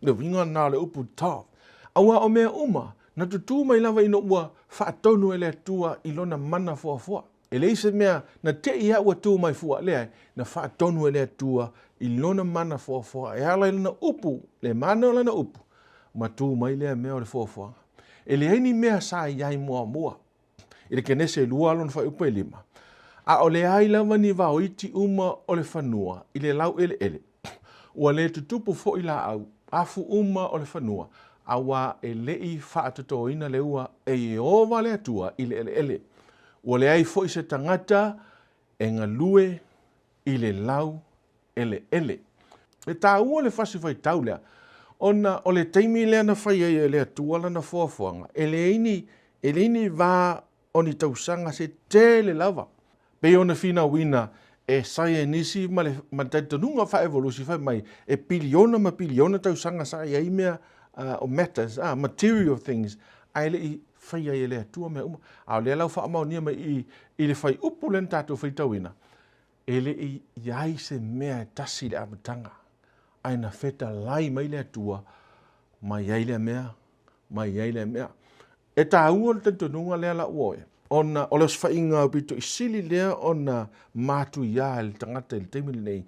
Le winga na le upu tov. Aua o mea uma, na tutu mai lava ino ua whaatonu e le atua i lona mana Foafoa. E le ise mea na te ia ua tu mai fua lea, na whaatonu e le atua i lona mana Foafoa. E ala i lana upu, le mana o lana upu, ma tu mai lea mea o le Foafoa. E le heini mea sa iai mua. I le kenese lua alon whai upa lima. A o le ai lava ni vau iti uma o le whanua, i le lau ele. Ua le tutupu fo i la au, afu uma o le whanua. Awa e lei whaatatoina le ua e ova le atua i le ele. Ua le ai fo i se tangata e ngā lue i le lau ele. E tā ua le whasi whai tau lea. Ona o le teimi lea na whai e le atua lana Foafoaga. E le ini vā o ni tausanga se tele lava. Pe ona fina wina e sai e nisi ma taitanunga wha evolusi whai mai e piliona tausanga sai e mea o matters, material things, ai le i whai ai le atua mea uma. A le lau wha amau nia mai i le whai upu len tātou whai tauina. E le i iai se mea tasi le amatanga. Ai na wheta lai mai le atua, mai ai le mea. E tā ua le tantonunga lea la uoe. Ona o le whainga pito i sili lea ona mātu ia le tangata le teimili nei.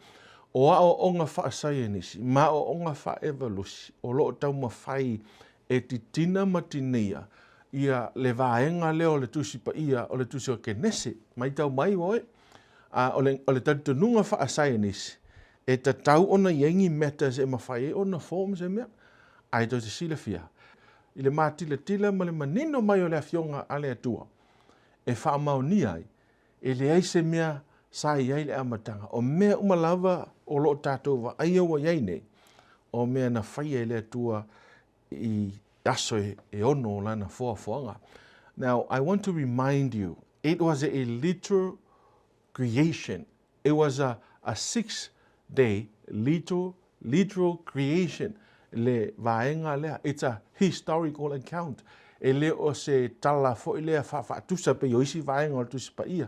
O a o onga whaasai e nisi, ma o onga wha evalusi, o loo tau mawhai e titina matinia, ia le vaenga leo le tusi pa ia, o le tusi o kenese, mai tau mai oe, o le tantununga whaasai e nisi, e ta tau ona yengi matters e mawhai e ona forms e mea, ai tau te sila fia. I le mātila ma le manino mai o le afionga a le atua, e whaamau ni ai, e le eise mea sa iai le amatanga, o mea umalava o loo tātou wa aia wa iai nei, o mea na whaia e le atua i aso e ono lana Foafoaga. Now, I want to remind you, it was a literal creation. It was a a 6-day literal creation. Le vaenga lea, it's a historical account. E le o se tala fo lea tusa pe yoisi vaenga o tusa pa ia.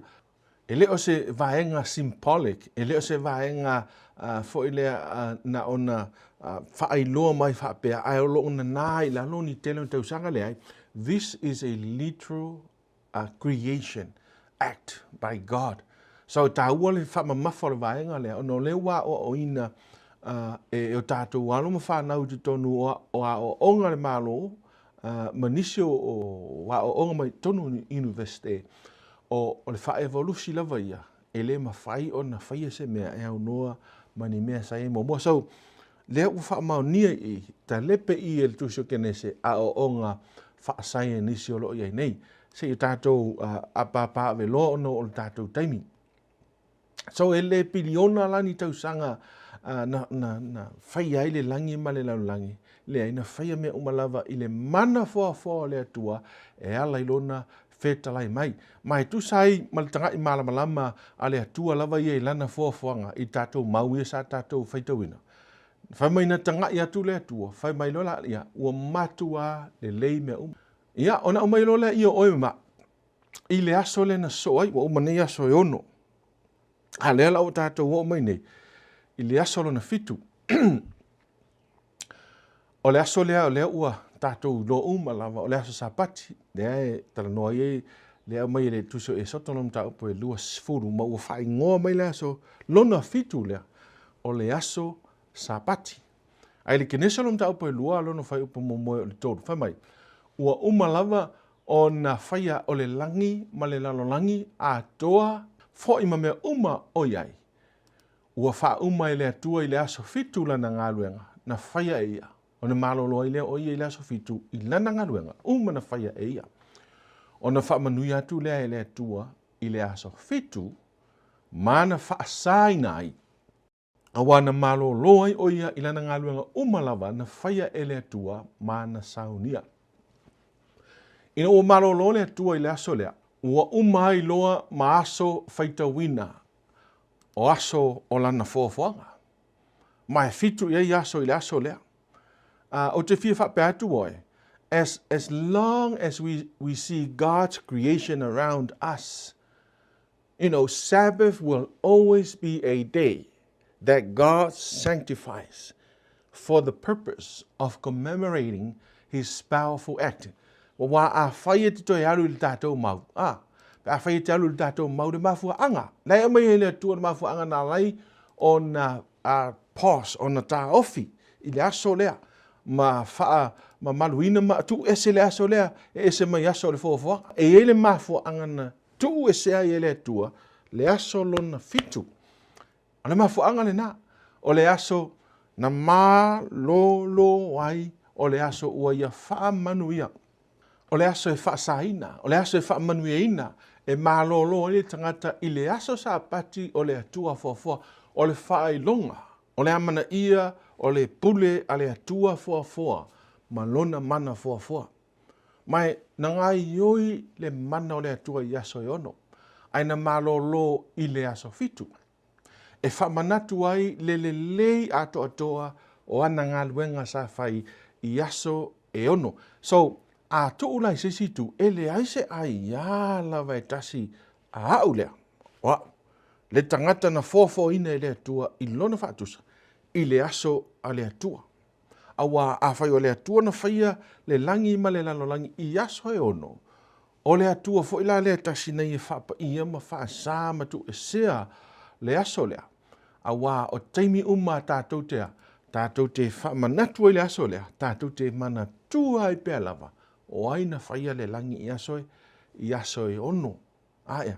E le o se vaenga symbolic, e le o se vaenga fo lea na ona whaailoa mai whaapea, ai o lo ona nai la lo ni tele o tausanga lea. This is a literal creation act by God. So ta ua le whamamafa le vaenga lea, ono le wa o ina e o tātou alo ma whanau te tonu o a o onga le malo, manisi o wa o onga mai tonu universite, o le wha evolusi lava ia, e le ma whai o na whaia se mea e au noa mani mea sa e momo. So, lea u wha maunia i, ta lepe i e le tusio kene se a o onga wha sai e nisi o lo iai nei, se i tātou a pāpā ve lo ono o le tātou taimi. So, e le piliona lani tausanga na whai ai le langi ma le laulangi, le ai na whai mea umalava i le mana foa le atua, e ala ilona whetalai mai. Mai tu sai ma le tanga i malamalama a le atua lava i e lana foafoanga i tātou maui sa tātou whaitawina. Whai mai na tanga i atu le atua, whai mai lola ia, ua matua le lei mea Ia, ona o mai lola i o oima, i le aso le na soai, wa umanei aso e ono. A lea lau tātou o mai nei, i le aso na fitu. O le aso lea o lea ua tātou lo lava, o le aso sapati, lea e tala noa i lea mai le tuso e sotonom ta upo e lua sifuru, ma ua whai ngoa mai le aso lona fitu lea, o le aso sapati. Ai le kenesalom ta upo e lua lona whai upo momoe o le tōru, whai mai, ua lava o na whaia o le langi, ma le lalolangi, a toa, fo ima mea o iai. Ua wha i le atua i le aso fitu lana ngaluenga, na whaia e ia. O na malolo i le o ia i le aso fitu i lana ngaluenga, na whaia e ia. O na wha manui atu lea i le atua i le aso fitu, mana wha saina ai. Awa na malolo ai o ia i lana ngaluenga lava na whaia e le atua mana saunia. Ina ua malolo le atua i le aso lea, ua ai loa ma aso whaitawina, o aso o lana foafoaga. Mai fitu ia i aso i le aso lea. O te fia whape atu oe, as long as we see God's creation around us, you know, Sabbath will always be a day that God sanctifies for the purpose of commemorating his powerful act. Wa a whaia te toi aru i le tātou mau. A whaia te aru i le tātou mau le mafua anga. Lai a mai le atua le mafua anga nā lai o na pause, o na tā ofi i le aso lea. Ma wha, ma maluina ma tu ese le aso lea, e ese mai aso le foafoaga. E le mafua anga na tu ese ai e le atua, le aso lona fitu. O le mafua anga le nā, o le aso na mā lo ai, o le aso ua ia wha manuia. O le aso e wha saina, o le aso e wha manuia e mā lo le tangata i le aso sa pati o le atua foafoa, o le wha i longa, o le amana ia, o le pule a le atua foafoa, ma lona mana foafoa. Mai, na ngai ioi le mana o le atua i aso e ono, ai na malolo i le aso fitu. E whamanatu ai le lei ato atoa o ana ngā luenga sa whai i aso e ono. So, a to ulai se situ, e le aise ai ia lawa e tasi a au lea. Wa, le tangata na fofo ina e le atua i lona whaatusa, i le aso a le atua. Awa a whai o le atua na whaia le langi ma le lalolangi i aso e ono. O le atua fo ila le tasi nei e whapa ia ma wha sa matu e sea le aso lea. Awa o teimi tātou te whamanatu i le aso lea, tātou te mana tua i pēr lava. O aina whaia le langi i aso e ono. Aia,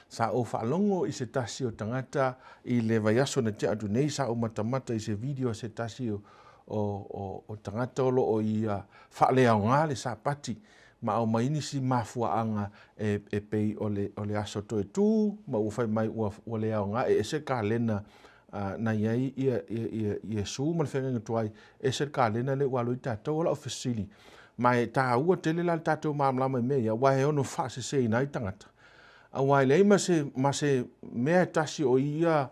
sa o whaalongo i se tasi o tangata i le vai aso na te atu nei, sa o matamata i se video se tasi o tangata olo o i whaalea o ngā le sa pati, ma o maini si mafua anga e pei o le aso toe tū, ma uwhai mai o lea o ngā, e se ka lena na iai i su ma le whenga tuai, e se ka lena le walo i tātou o la ofisili. Mai tā ua tele la tātou māmlama i mea, wai ono whaase se i nai tangata. A wai lei ma se mea tasi o ia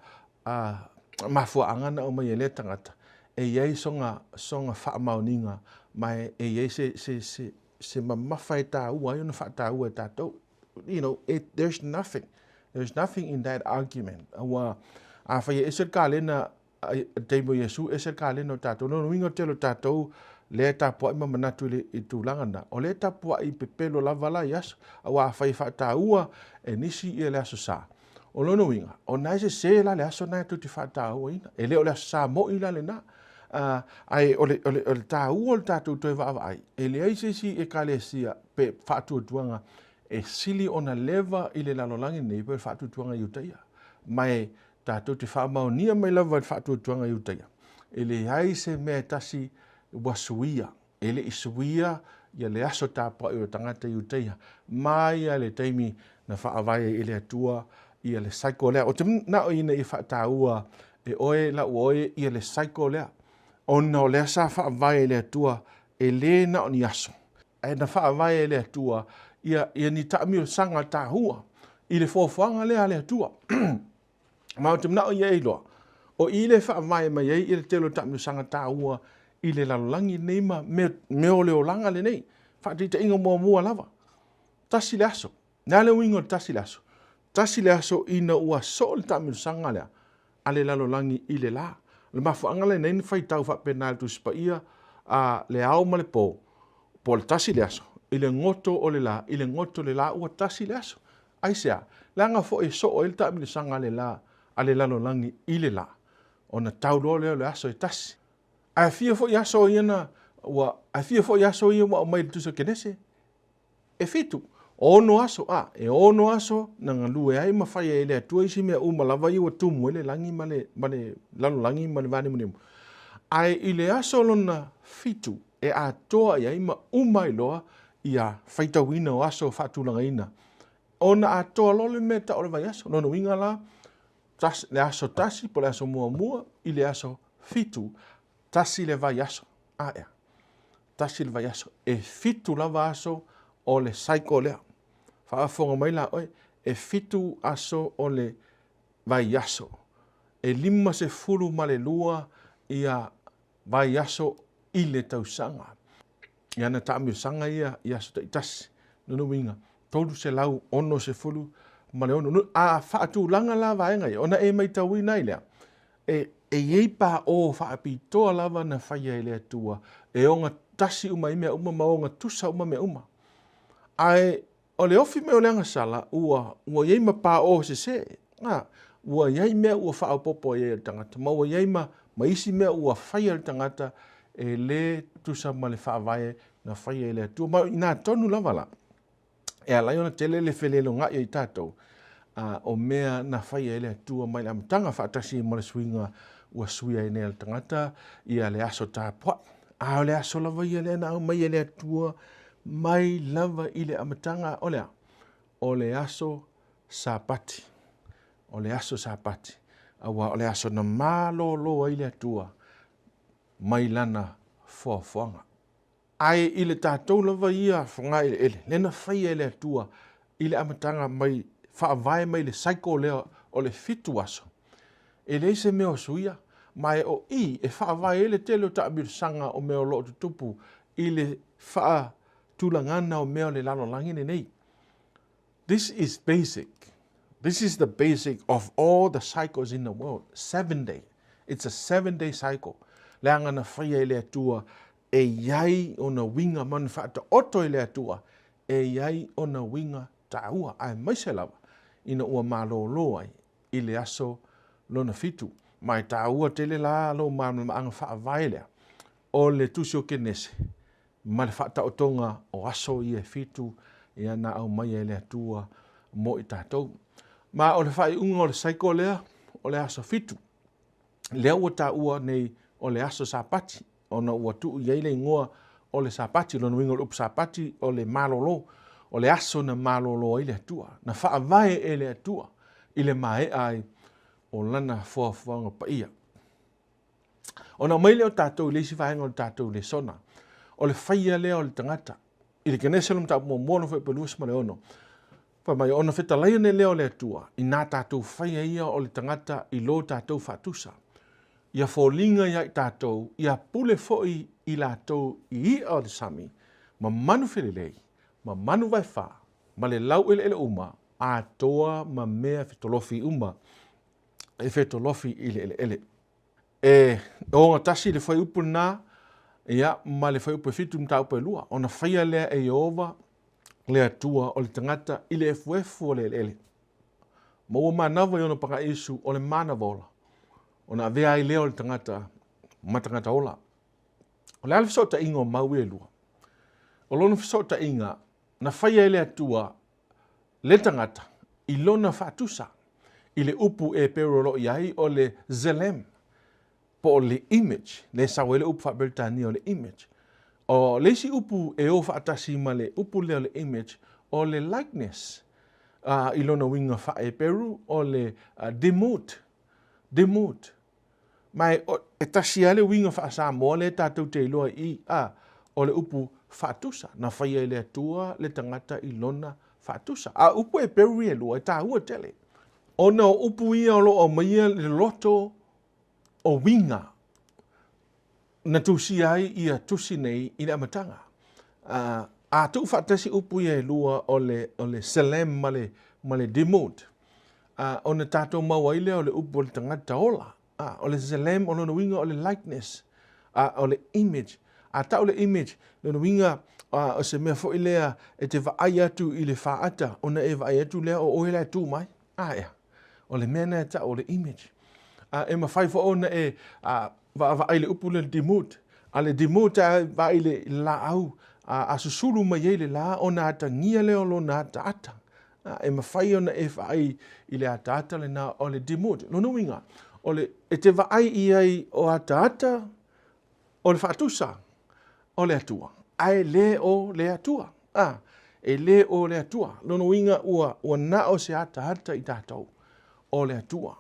mafuanga na o mai le tangata e iai songa whaamauninga mai e iai se mamawhai tā ua i ona whata ua tātou. You know, there's nothing in that argument. Awa a whai e ser ka lena teimo Yesu e ser ka lena o tātou no wingo telo tātou le tapua i mamanatu i tūlanga na o le tapua i pepelo lava la yaso awa a whai whata ua e nisi i le aso sa. O lono winga, o nai se la le aso nai tuti whata ua ina, e le o le aso sa mo i la le na. Ai o le tā ua o le tātou toi wa ai, e le aise si e ka le sia pe whātua tuanga e sili ona leva i le lalolangi nei pe whātua tuanga i utaia. Mai tātou te whaamau nia mai lava i whātua tuanga i utaia. E le aise mea tasi wasuia, e le isuia ia le aso tāpua i o tangata i utaia. Mai a le taimi na whaavai i le atua ia le saiko lea. O te na o ina i whaataua e oe la oe ia le saiko lea. Ona o lea sa whaavai le atua e le na o ni aso. E na whaavai le atua ia ni taami o sanga tāhua i le Foafoaga lea le atua. Ma o te mna o ia iloa. O i le whaavai mai ei i le telo taami o sanga tāhua i le lalolangi nei ma me o le olanga le nei. Whaatita inga mua lava. Tasi le aso. Nea le wingo tasi le aso. Tasi le aso ina ua so le taami o sanga lea a le lalolangi i le la. Le mafuanga le nei fai tau whapena tu spa ia a le au ma le po le tasi le aso. I le ngoto o le la, i le ngoto le la ua tasi le aso. Aisea, langa fo e so o il taami le sanga le la a le lalolangi i le la. O na taulo le aso e tasi. A fia fo i aso iana, a fia fo i aso ia o mai tusa kenese. E fitu. Ono aso, e ono aso na ngalue ai mawhai e le atua isi mea umalawa i wa tumu ele langi male lalo langi male vani munimu. Ai i le aso lona fitu e a toa i ai ma umai loa i a whaitawina o aso whatulanga ina. Ona a toa lole me ta ole vai aso, nono winga la, le aso tasi po le aso mua i le aso fitu, tasi le vai aso. Tasi le vai aso. E fitu lava aso o le saiko lea. Whaafonga mai la oi, e fitu aso o le vai aso. E lima se furu ma le lua i a vai aso i le tausanga. Ia na taami o sanga ia i aso ta itasi. Nunu winga, tolu se lau ono se furu ma le ono. A whaatu langa la vaenga i, ona e mai tau i nai lea. E iei pa o whaapitoa lava na whaia i lea tua. E onga tasi uma i mea uma ma onga tusa uma mea uma. Ai, o le ofi me o leanga sala, ua iei ma pā o se. Ua iei mea ua wha popo iei al tangata. Ma ua iei ma isi mea ua whai al tangata e le tusa ma le whaavae na whai e le atua. Ma ina tonu lava la. E alai ona tele le whelelo ngai i tātou. O mea na whai e le atua mai le amatanga whaatasi ma le swinga ua suia e ne al tangata i a le aso tāpua. A le aso lava i a le ana au mai e le atua mai lava i le amatanga o le aso sapati. O le aso sapati. Awa o le aso na malo loa i le atua mai lana Foafoaga. Ai i le tātou lava ia whanga i le ele. Lena whai e le atua i le amatanga mai whaavae mai le saiko lea o le fitu aso. E le se meo suia mai o i e whaavae e le telo taamir sanga o meo loo tutupu i le wha tulangana o mea le lalo langine nei. This is basic. This is the basic of all the cycles in the world. 7 day. It's a 7-day cycle. Leanga na whaia i le atua e iai o na winga man whaata oto i le atua e iai o na winga taua ai maise lava ina ua malo loa i le aso lona fitu. Mai taua tele la lo maanga whaavai lea o le tusio kenese. Ma le whaata o tonga o aso i e fitu i ana au mai e le atua mo i tātou. Ma o le whai unga o le saiko lea o le aso fitu. Lea ua tā ua nei o le aso sapati. O na ua tuu iei le ingoa o le sapati. Lona winga o le sapati o le malolo. O le aso na malolo i le atua. Na whaavae e le atua. I le mae ai o lana Foafoaga pa ia. O na maile o tātou i leisi whaenga o tātou Lesona. O le whaia lea o le tangata. I le kenese lom tāpu mo mono whai paluas ma le ono. Fa mai ona fetalai ne leo le atua, i nā tātou whaia ia o le tangata i lo tātou whatusa. Ia fōlinga ia i tātou, ia pule foi i lātou i o le sami, ma manu whilelei, ma manu vai whā, ma le lau ele uma, a toa ma mea fetolofi uma, e fetolofi i le ele. E o ngā tasi le whai upu nā, ia ma le whai upu fitu mta upu lua, ona whaia lea e Jehova, le atua o le tangata i le efuefu o le ele. Ma ua manawa i ona paka isu o le mana vola. Ona avea i leo le tangata, matangata ola. O le alfiso ta inga o maui e lua. O lona fiso ta inga, na whaia i le atua, le tangata, i lona whatusa, i le upu e perolo i ai o le zelem, po o le image, le sawele upu whaberitani o le image. O lesi upu e o whaatasi ma le upu leo le image o le likeness. I lona winga wha e peru o le demut. Mai e tasi ale winga wha sa mo le tātou te iloa i o le upu whaatusa. Na whaia le atua le tangata i lona whaatusa. A upu e peru e lua e tā ua tele. O na upu ia o lo o maia le loto o winga. Na tusi ai ia tusi nei i le amatanga. A tu whaatasi upu ia e lua o le selem ma le demut. O na tātou mawaile o le upu o le tangata ola. O le selem o lona winga o le likeness. O le image. A tau le image lona winga o se mea fo ilea e te vaai atu i le whaata. O na e vaai atu lea o oe lea tu mai. Ea. O le mena e tau o le image. E ma whai fo ona e vaai le upu le demut. A le demut a vaai le la au. A susulu mai e le la o na ata ngia leo lo na ata ata. E ma whai ona e vaai i le ata ata le na o le demut. Lona winga. O le e te vaai i ai o ata ata o le whaatusa o le atua. Ai le o le atua. E le o le atua. Lona winga ua na o se ata ata i tātou o le atua.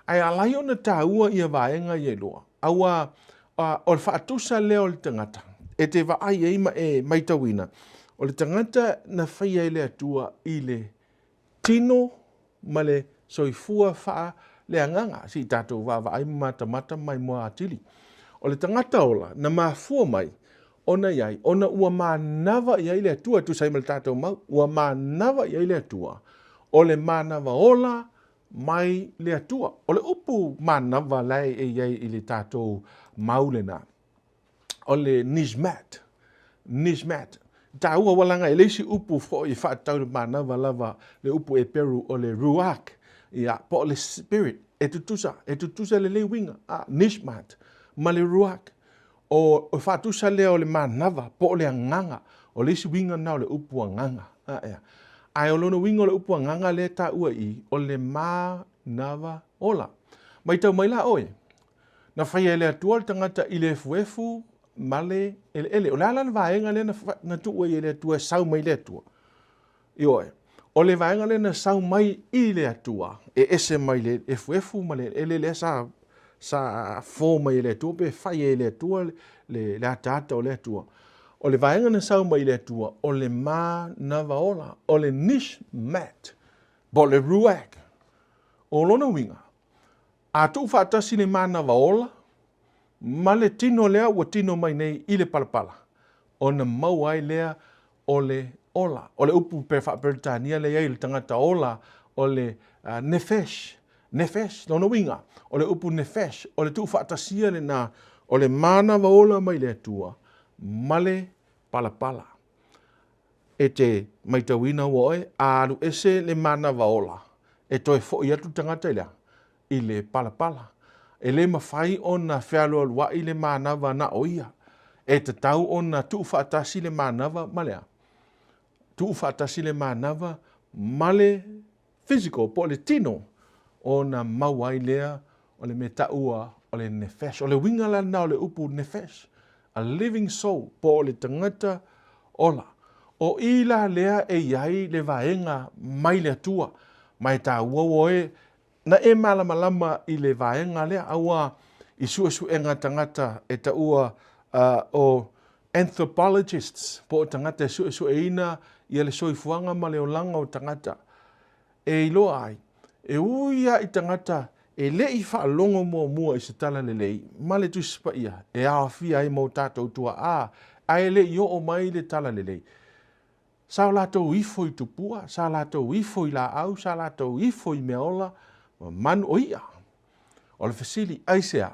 Ai alai ona tāua ia vaenga i e loa. Aua o le whaatusa leo le tangata. E te vaai e maitawina. O le tangata na whaia i le atua i le tino ma le soifua wha le anganga. Si tātou vaai mata mai mua atili. O le tangata ola na mafua mai ona iai. Ona ua manawa iai le atua tu sai mal tātou mau. Ua manawa iai le atua. O le manawa ola mai le atua. O le upu manawa lai e iai i le tātou maulena. O le nizmat. Tā ua walanga e leisi upu fo i whaatau le manawa lava le upu e peru o le ruak. Ia, po o le spirit. E tutusa le le winga. Nizmat. Ma le ruak. O whaatusa lea o le manawa po o le anganga. O leisi winga na o le upu anganga. Ai o lona winga o le upu anganga le tā ua i o le manawa ola. Mai tau mai la oe. Na whaia le atua le tangata i le fuefu male ele. O le ala na vaenga le na tua i le atua sau mai le atua. I oe. O le vaenga le na sau mai i le atua. E ese mai le fuefu male ele le sa fo mai le atua. Pe whaia le atua le atata o le atua. O le vaenga na sau mai le atua. O le manawa ola. O le nishmat. Bo le ruak. O lona winga. A tu whaatasi le manawa ola, ma le tino lea ua tino mai nei i le palapala. O na mau ai lea o le ola. O le upu pe whaperitania lea i le tangata ola o le nefesh. Nefesh, lona winga. O le upu nefesh. O le tu whaatasia le na o le manawa ola mai le atua. Ma le palapala. E te maitawina woe, alu ese le manawa ola. E toi fo i atu tangata lea. I le palapala. E le mawhai o na whialo alua i le manawa na oia. E te tau o na tuu whaatasi le manawa malea. Tuu whaatasi le manawa male physical, po le tino o na mawai lea o le metaua o le nefesh. O le wingala na o le upu nefesh. A living soul po le tangata ola. O ila lea e iai le vaenga mai le atua. Mai ta uawoe na e malama i le vaenga lea aua i suesuenga tangata e ta ua o anthropologists, po o tangata su eina ia le soifuanga ma le olanga o tangata. E iloa ai, e uia i tangata e lei whaalongo mua i se tala le lei, ma le tuspa ia, e awhia ai mau tātou tua a e lei o mai le tala le lei. Sa lātou ifo i tupua, sa lātou ifo i la au, sa lātou ifo i meola, manu o ia. O le fasili aisea,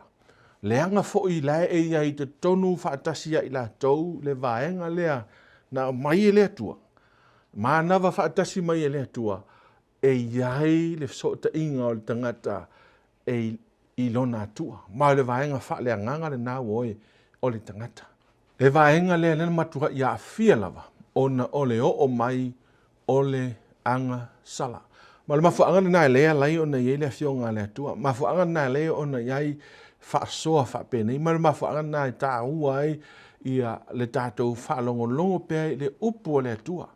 leanga fo i lae e ia i te tonu whaatasia i la tau le vaenga lea na mai e lea tua. Ma nawa whaatasi mai e lea tua e iai le sota inga o le tangata e i lona tua. Ma le vaenga wha lea nganga le nā woe o le tangata. Le vaenga lea lena matua i a fia lava ona ole o mai ole anga sala. Ma le mafuanga na lea lai ona iei lea fionga lea tua. Mafuanga na lea ona iei whaasoa whapene. Ma le mafuanga na i tā ua ai ia le tātou whaalongolongo pēi le upu lea tua.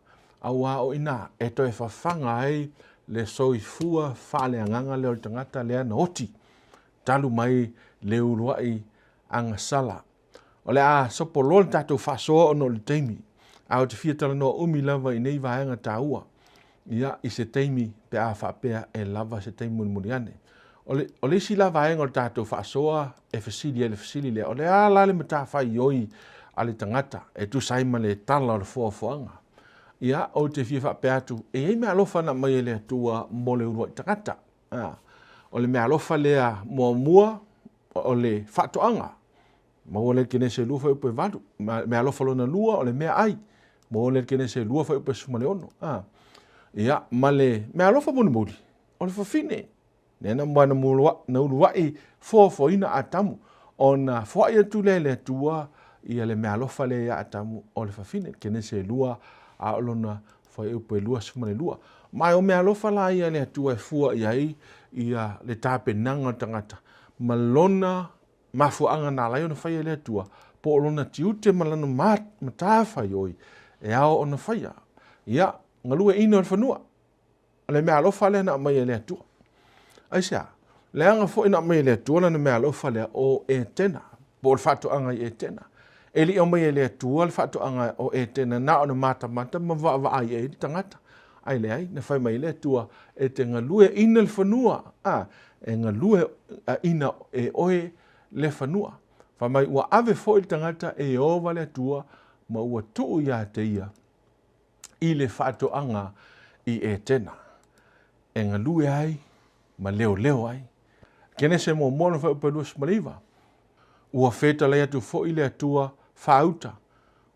Aua o ina e toi whawhanga ai le soifua whaaleanganga leo tangata lea na oti. Talu mai le uruai anga sala. O le a sopolo le tātou whaasoa ono le teimi. Au te fia tala no umi lava i nei vaenga tā ua. Ia i se teimi pe a whapea e lava se teimi muri ane. O le si la vaenga o tātou whaasoa e fasili lea. O le a lale ma tā whai oi a le tangata e tu saima le tala o le foafoaga. Ia o te fia whapea atu e ei mea alofa na mai lea tua mo le urua i tangata. O le mea alofa lea mua o le whatoanga. Mo le kene se lua whai upe vadu. Mea alofa lona lua o le mea ai. Mo le kene se lua whai upe sumale ono. Ia, ma le mea alofa muni. O le whawhine. Nena mwana na uruai foafoina a tamu. O na whai atu le tua ia le mea alofa le a tamu o le whawhine. Kene se lua a olona whai upe lua sumale lua. Mai o mea alofa la ia le tua e fua iai ia le tāpe nanga tangata. Malona mafuanga na lai ona whai le tua. Po olona tiute malano matawhai oi. E ao ona whaia. Ia, ngalue ino al whanua. Le mea alofa le na mai le tua. Aisea, le anga fo ina mai le tua na mea alofa le o e tena. Po o whatoanga i e tena. E li o mai le tua le whatoanga o e tena na o na mata ma wa ai e tangata. Ai le ai, na whai mai le tua e te ngalue ina le whanua. E ngalue ina e oe le whanua. Wha mai ua ave fo i tangata e ova le tua ma ua tuu ia te ia. I le whatoanga i e tena. E ngalue ai, ma leo ai. Kene se mo mono whai upelua smaliva. Ua feta le atu fo i le atua whauta.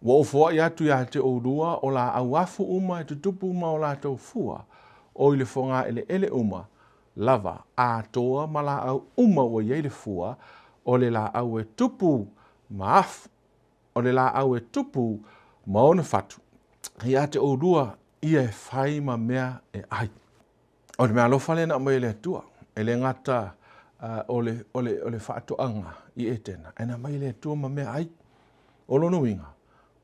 Ua ofo i atu ia te orua o la awafu uma e tutupu uma o la tau fua. O i le fonga ele uma. Lava a toa ma la au uma ua iei le fua. O le la au e tupu ma afu. O le la au e tupu ma ona fatu. Ia te orua ia e whai ma mea e ai. O le mea lofa le na mai le atua. E le ngata o le whaatoanga i e tena. E na mai le atua ma mea ai. O lono winga.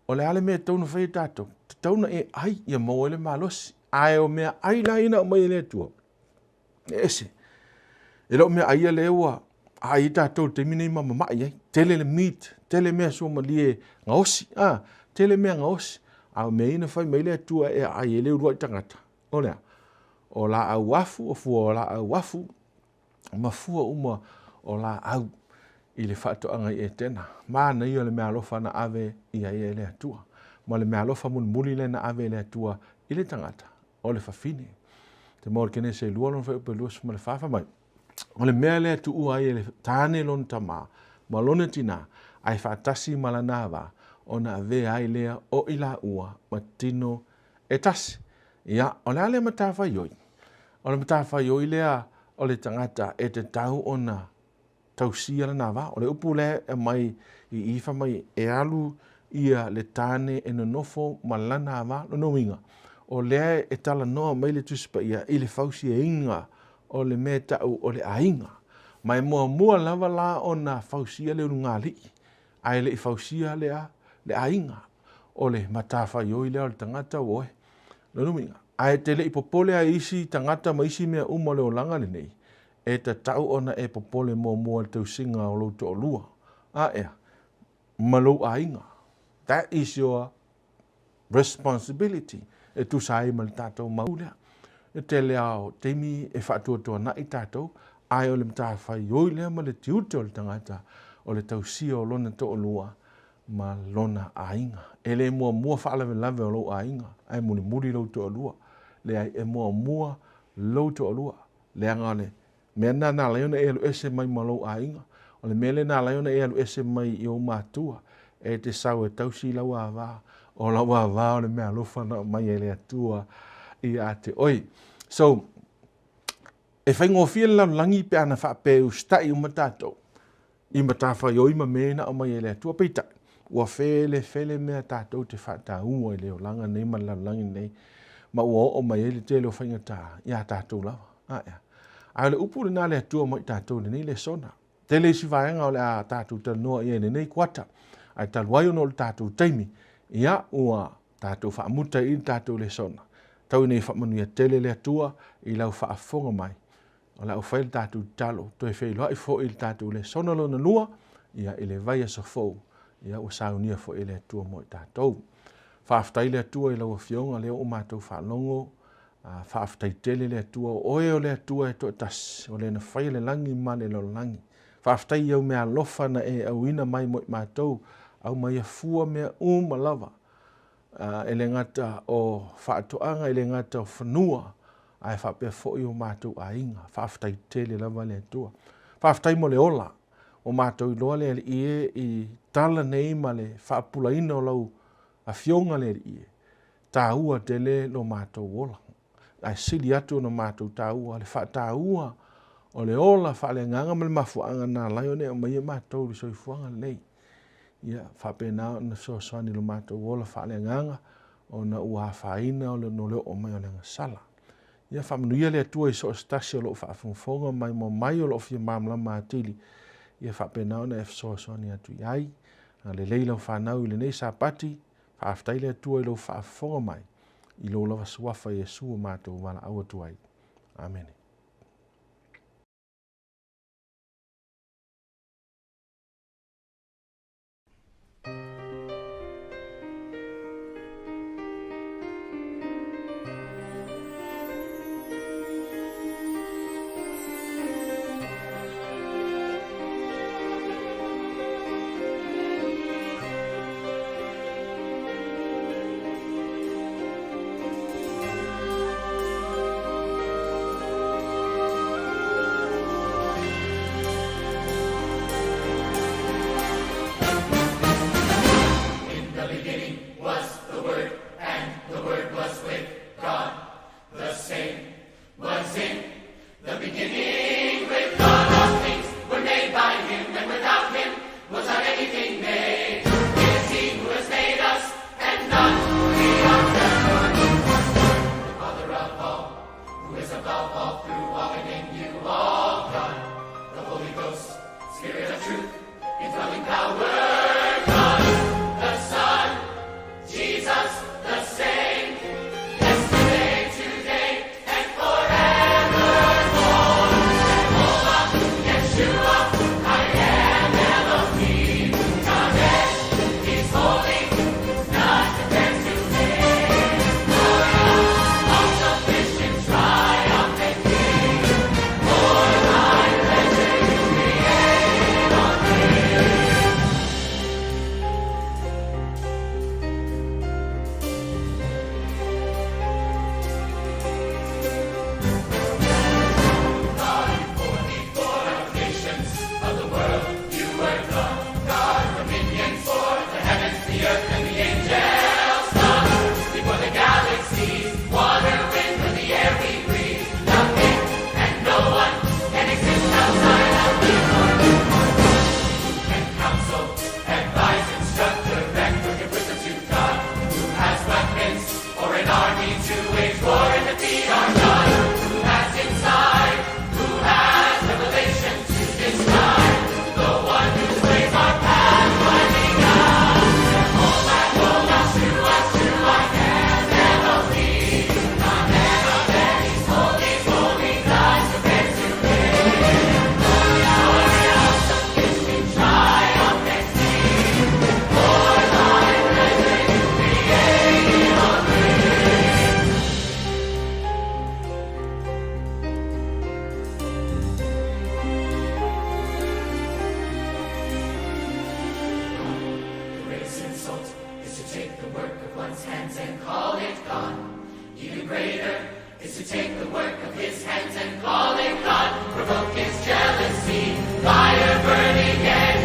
O le ale mea tauna whai tātou. Te tauna e ai ia mau ele mea losi. Ai o mea ai la ina mai le atua. E ese. E lo mea ai le ua. Ai tātou te minei ma mamai ai. Tele le meat. Tele mea so ma lie ngaosi. Tele mea ngaosi. Au mea ina whai mai le atua e ai ele urua i tangata. O lea. O la au wafu, o fua o la au wafu. Ma fua uma o la au. I le whatoanga i e tena. Mā na ia le mea alofa na ave i a ia le atua. Ma le mea alofa muli le na ave le atua i le tangata. O le whawhine. Te mōr kene se lua lon whai upe lua suma le whawha mai. O le mea le atu ua i le tāne lon tamā. Ma lona tina. Ai whaatasi malanawa. O na ave ai lea o ila ua. Ma tino e tasi. Ia, o le ale matawha ioi. O le matawha ioi lea o le tangata e te tau o na tausia la nawa. O le upu le e mai i ifa mai e alu ia le tāne e no nofo malana awa no winga. O le e tala noa mai le tuspa ia i le fausi e inga o le me tau o le ainga. Mai mua lava la o na fausia le urunga li. Ai le i fausia le ainga. O le matawha ioi lea o le tangata oe. No winga. Ai te le i popole a isi tangata ma isi mea uma le o langa le nei. E ta tau ona e popole mua le tau singa o louto o lua. Ea, malou a inga. That is your responsibility. E tu sa ima le tātou maulea. E te leo teimi e whaatua na i tātou, ai o le mta whai oi lea ma le tiute o le tangata, o le tausia o lona to o lua, ma lona ainga. E le mua whaalawe lawe o lo ainga, ai muri lo to o lua. Le ai e mua lo to o lua. Le anga le, mea nā leona e alu ese mai ma lo ainga, o le mele nā leona e alu ese mai i o mātua, e te sau e tausi lau a wā, o lau a wā o le mea lofa na mai e le atua i a te oi. So, e whai ngofia lau langi pe ana whapeu stai o matatou. I matawhai o ima mena o mai e le atua peita. Ua fele mea tātou te whata ua i leo langa nei ma lau langi nei. Ma ua o mai e le te leo whainga tā i a tātou lawa. Ai le upu le nā le atua mai tātou le nei Lesona. Te le si vaianga o le a tātou tanoa i e nei kuata. Ai taluai ono le tātou taimi. Ia ua tātou whaamuta i tātou Lesona. Tau nei whaamanuia tele le atua i lau whaafonga mai. O lau whaile tātou talo. Toi whailua i fo i tātou Lesona lo na lua. Ia i le vai aso fau. Ia ua saunia fo i le atua mo i tātou. Whaaftai le atua i lau a fionga leo o mātou whaalongo. Whaaftai tele le atua o oe o le atua e to tas. O le na whaile langi ma le lo langi. Whaaftai au mea lofa na e au ina mai mo i mātou. Au mai a fua mea malawa. Ele ngata o whaatoanga, ele ngata o whanua. Ai whapea fo i o mātou a inga. Whaaftai tele lava le atua. Whaaftai mo le ola. O mātou i loa le ie i tala nei ma le whaapula ina o lau a fionga le ie. Tā ua te le lo mātou ola. Ai sili atu no mātou tā ua. Le wha tā ua o le ola wha le nganga ma le mafuanga nā laione o mai e mātou li soifuanga nei. Ia whape nā na soaswani lo mātou ola wha le nganga o na ua whaina o le no leo o mai o le ngasala. Ia whamanuia le atua i soastasi o lo whaafonga mai mo mai o lo fia mamla mātili. Ia whape nā na e soaswani atu iai. Le leila whanau i le nei sāpati. Whaaftai le atua i lo whaafonga mai. I lo lawa suafa Yesu o mātou wala au atu ai. Amen. Who insult is to take the work of one's hands and call it God. Even greater is to take the work of his hands and call it God. Provoke his jealousy, fire burning and